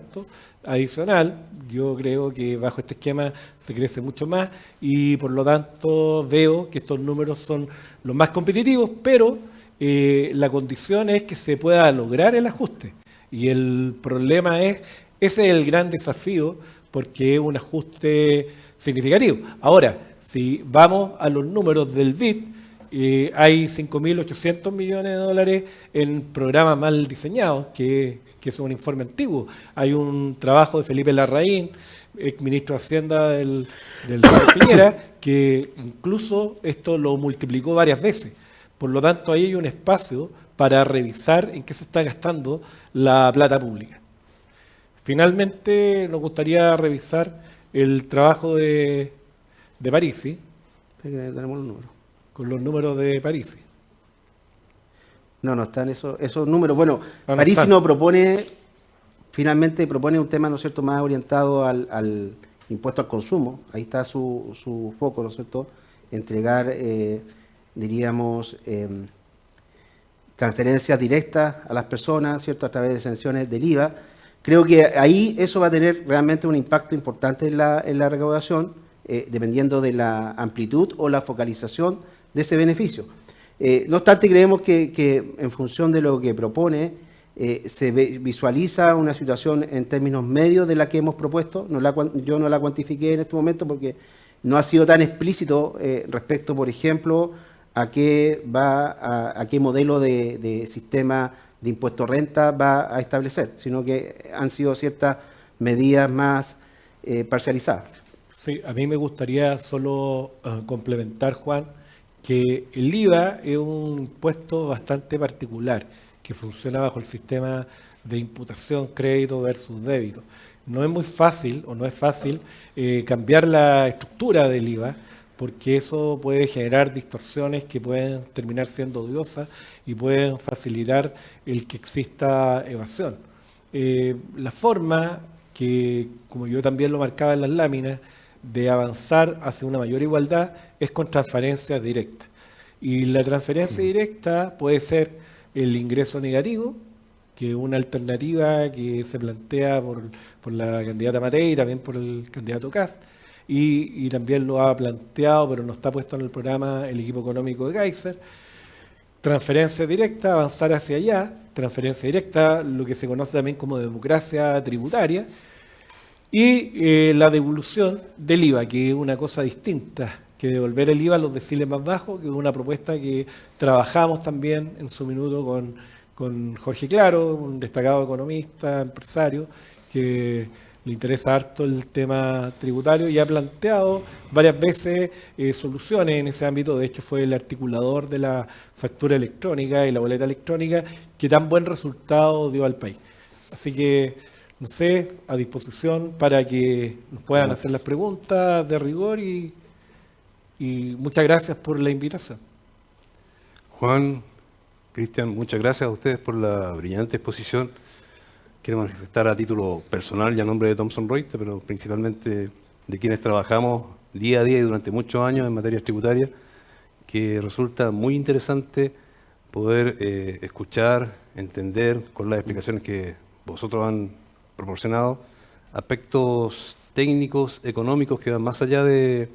adicional. Yo creo que bajo este esquema se crece mucho más y por lo tanto veo que estos números son los más competitivos, pero la condición es que se pueda lograr el ajuste. Y el problema ese es el gran desafío, porque es un ajuste significativo. Ahora, si vamos a los números del BID, hay 5.800 millones de dólares en programas mal diseñados, que es un informe antiguo. Hay un trabajo de Felipe Larraín, exministro de Hacienda del Piñera, que incluso esto lo multiplicó varias veces. Por lo tanto, ahí hay un espacio para revisar en qué se está gastando la plata pública. Finalmente, nos gustaría revisar el trabajo de Parisi. Tenemos los números. Con los números de Parisi. No están esos números. Bueno, no Parisi están. no finalmente propone un tema, ¿no es cierto?, más orientado al impuesto al consumo. Ahí está su foco, ¿no es cierto?, entregar, diríamos, transferencias directas a las personas, ¿cierto?, a través de exenciones del IVA. Creo que ahí eso va a tener realmente un impacto importante en la recaudación, dependiendo de la amplitud o la focalización de ese beneficio. No obstante, creemos que en función de lo que propone, se visualiza una situación en términos medios de la que hemos propuesto. Yo no la cuantifiqué en este momento porque no ha sido tan explícito respecto, por ejemplo, a qué modelo de sistema de impuesto renta va a establecer, sino que han sido ciertas medidas más parcializadas. Sí, a mí me gustaría solo complementar, Juan, que el IVA es un impuesto bastante particular que funciona bajo el sistema de imputación crédito versus débito. No es muy fácil o no es fácil cambiar la estructura del IVA, porque eso puede generar distorsiones que pueden terminar siendo odiosas y pueden facilitar el que exista evasión. La forma que, como yo también lo marcaba en las láminas, de avanzar hacia una mayor igualdad es con transferencias directas. Y la transferencia directa puede ser el ingreso negativo, que es una alternativa que se plantea por la candidata Matei y también por el candidato Kast, y también lo ha planteado, pero no está puesto en el programa, el equipo económico de Kaiser. Transferencia directa, avanzar hacia allá, transferencia directa, lo que se conoce también como democracia tributaria, y la devolución del IVA, que es una cosa distinta, que devolver el IVA a los deciles más bajos, que es una propuesta que trabajamos también en su minuto con Jorge Claro, un destacado economista, empresario, que le interesa harto el tema tributario y ha planteado varias veces soluciones en ese ámbito. De hecho, fue el articulador de la factura electrónica y la boleta electrónica que tan buen resultado dio al país. Así que, no sé, a disposición para que nos puedan hacer las preguntas de rigor y muchas gracias por la invitación. Juan, Cristian, muchas gracias a ustedes por la brillante exposición. Quiero manifestar a título personal y a nombre de Thomson Reuters, pero principalmente de quienes trabajamos día a día y durante muchos años en materias tributarias, que resulta muy interesante poder escuchar, entender con las explicaciones que vosotros han proporcionado, aspectos técnicos, económicos que van más allá del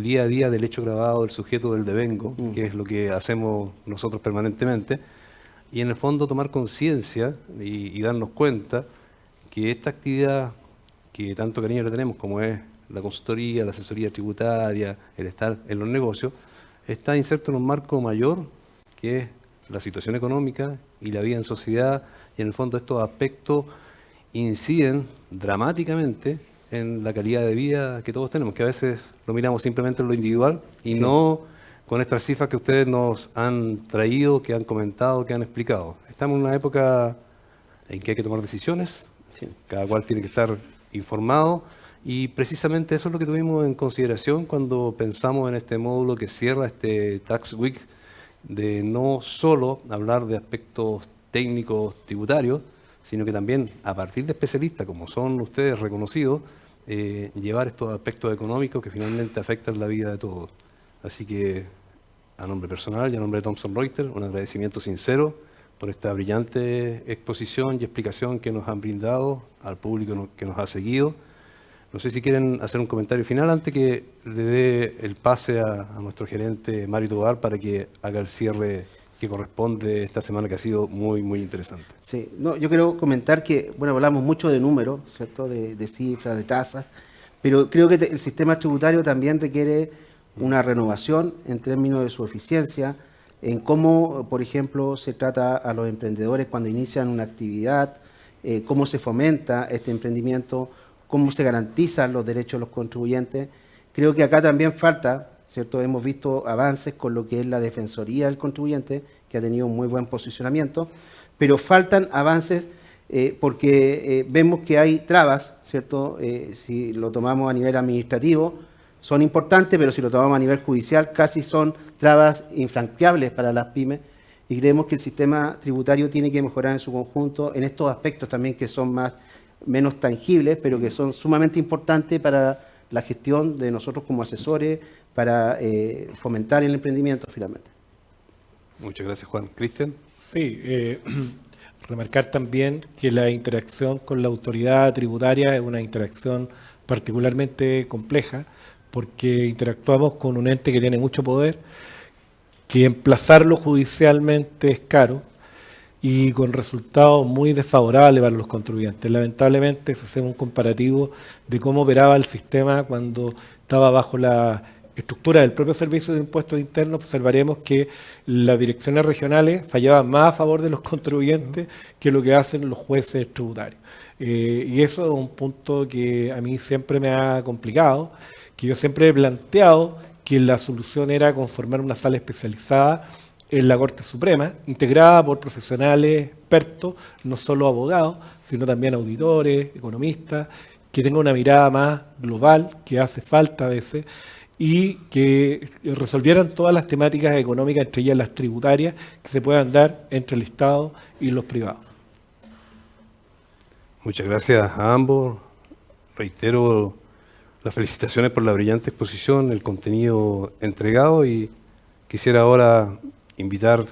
día a día, del hecho grabado, del sujeto del devengo, que es lo que hacemos nosotros permanentemente, y en el fondo tomar conciencia y darnos cuenta que esta actividad que tanto cariño le tenemos, como es la consultoría, la asesoría tributaria, el estar en los negocios, está inserto en un marco mayor, que es la situación económica y la vida en sociedad, y en el fondo estos aspectos inciden dramáticamente en la calidad de vida que todos tenemos, que a veces lo miramos simplemente en lo individual y no con estas cifras que ustedes nos han traído, que han comentado, que han explicado. Estamos en una época en que hay que tomar decisiones, cada cual tiene que estar informado, y precisamente eso es lo que tuvimos en consideración cuando pensamos en este módulo que cierra este Tax Week, de no solo hablar de aspectos técnicos tributarios, sino que también a partir de especialistas, como son ustedes reconocidos, llevar estos aspectos económicos que finalmente afectan la vida de todos. Así que, a nombre personal y a nombre de Thomson Reuters, un agradecimiento sincero por esta brillante exposición y explicación que nos han brindado al público que nos ha seguido. No sé si quieren hacer un comentario final antes que le dé el pase a nuestro gerente Mario Tovar para que haga el cierre que corresponde esta semana, que ha sido muy, muy interesante. Sí, no, yo quiero comentar que, bueno, hablamos mucho de números, ¿cierto? De cifras, de tasas, pero creo que el sistema tributario también requiere una renovación en términos de su eficiencia, en cómo, por ejemplo, se trata a los emprendedores cuando inician una actividad, cómo se fomenta este emprendimiento, cómo se garantizan los derechos de los contribuyentes. Creo que acá también falta, ¿cierto? Hemos visto avances con lo que es la Defensoría del Contribuyente, que ha tenido un muy buen posicionamiento, pero faltan avances porque vemos que hay trabas, ¿cierto? Si lo tomamos a nivel administrativo, son importantes, pero si lo tomamos a nivel judicial, casi son trabas infranqueables para las pymes, y creemos que el sistema tributario tiene que mejorar en su conjunto en estos aspectos también que son menos tangibles, pero que son sumamente importantes para la gestión de nosotros como asesores, para fomentar el emprendimiento finalmente. Muchas gracias, Juan. Cristian. Sí, remarcar también que la interacción con la autoridad tributaria es una interacción particularmente compleja, porque interactuamos con un ente que tiene mucho poder, que emplazarlo judicialmente es caro y con resultados muy desfavorables para los contribuyentes. Lamentablemente, si hacemos un comparativo de cómo operaba el sistema cuando estaba bajo la estructura del propio Servicio de Impuestos Internos, observaremos que las direcciones regionales fallaban más a favor de los contribuyentes que lo que hacen los jueces tributarios. Y eso es un punto que a mí siempre me ha complicado, que yo siempre he planteado que la solución era conformar una sala especializada en la Corte Suprema, integrada por profesionales expertos, no solo abogados, sino también auditores, economistas, que tengan una mirada más global, que hace falta a veces, y que resolvieran todas las temáticas económicas, entre ellas las tributarias, que se puedan dar entre el Estado y los privados. Muchas gracias a ambos. Reitero las felicitaciones por la brillante exposición, el contenido entregado, y quisiera ahora invitar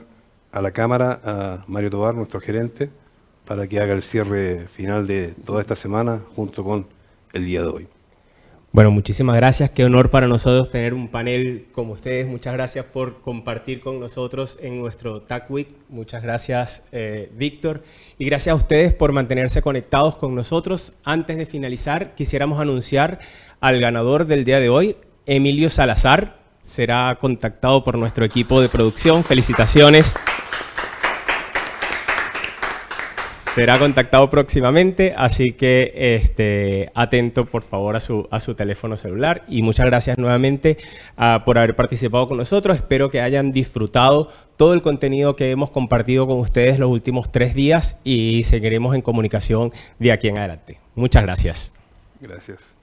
a la Cámara a Mario Tovar, nuestro gerente, para que haga el cierre final de toda esta semana junto con el día de hoy. Bueno, muchísimas gracias. Qué honor para nosotros tener un panel como ustedes. Muchas gracias por compartir con nosotros en nuestro Tax Week. Muchas gracias, Víctor. Y gracias a ustedes por mantenerse conectados con nosotros. Antes de finalizar, quisiéramos anunciar al ganador del día de hoy, Emilio Salazar. Será contactado por nuestro equipo de producción. Felicitaciones. será contactado próximamente, así que atento por favor a su teléfono celular. Y muchas gracias nuevamente por haber participado con nosotros. Espero que hayan disfrutado todo el contenido que hemos compartido con ustedes los últimos 3 días y seguiremos en comunicación de aquí en adelante. Muchas gracias. Gracias.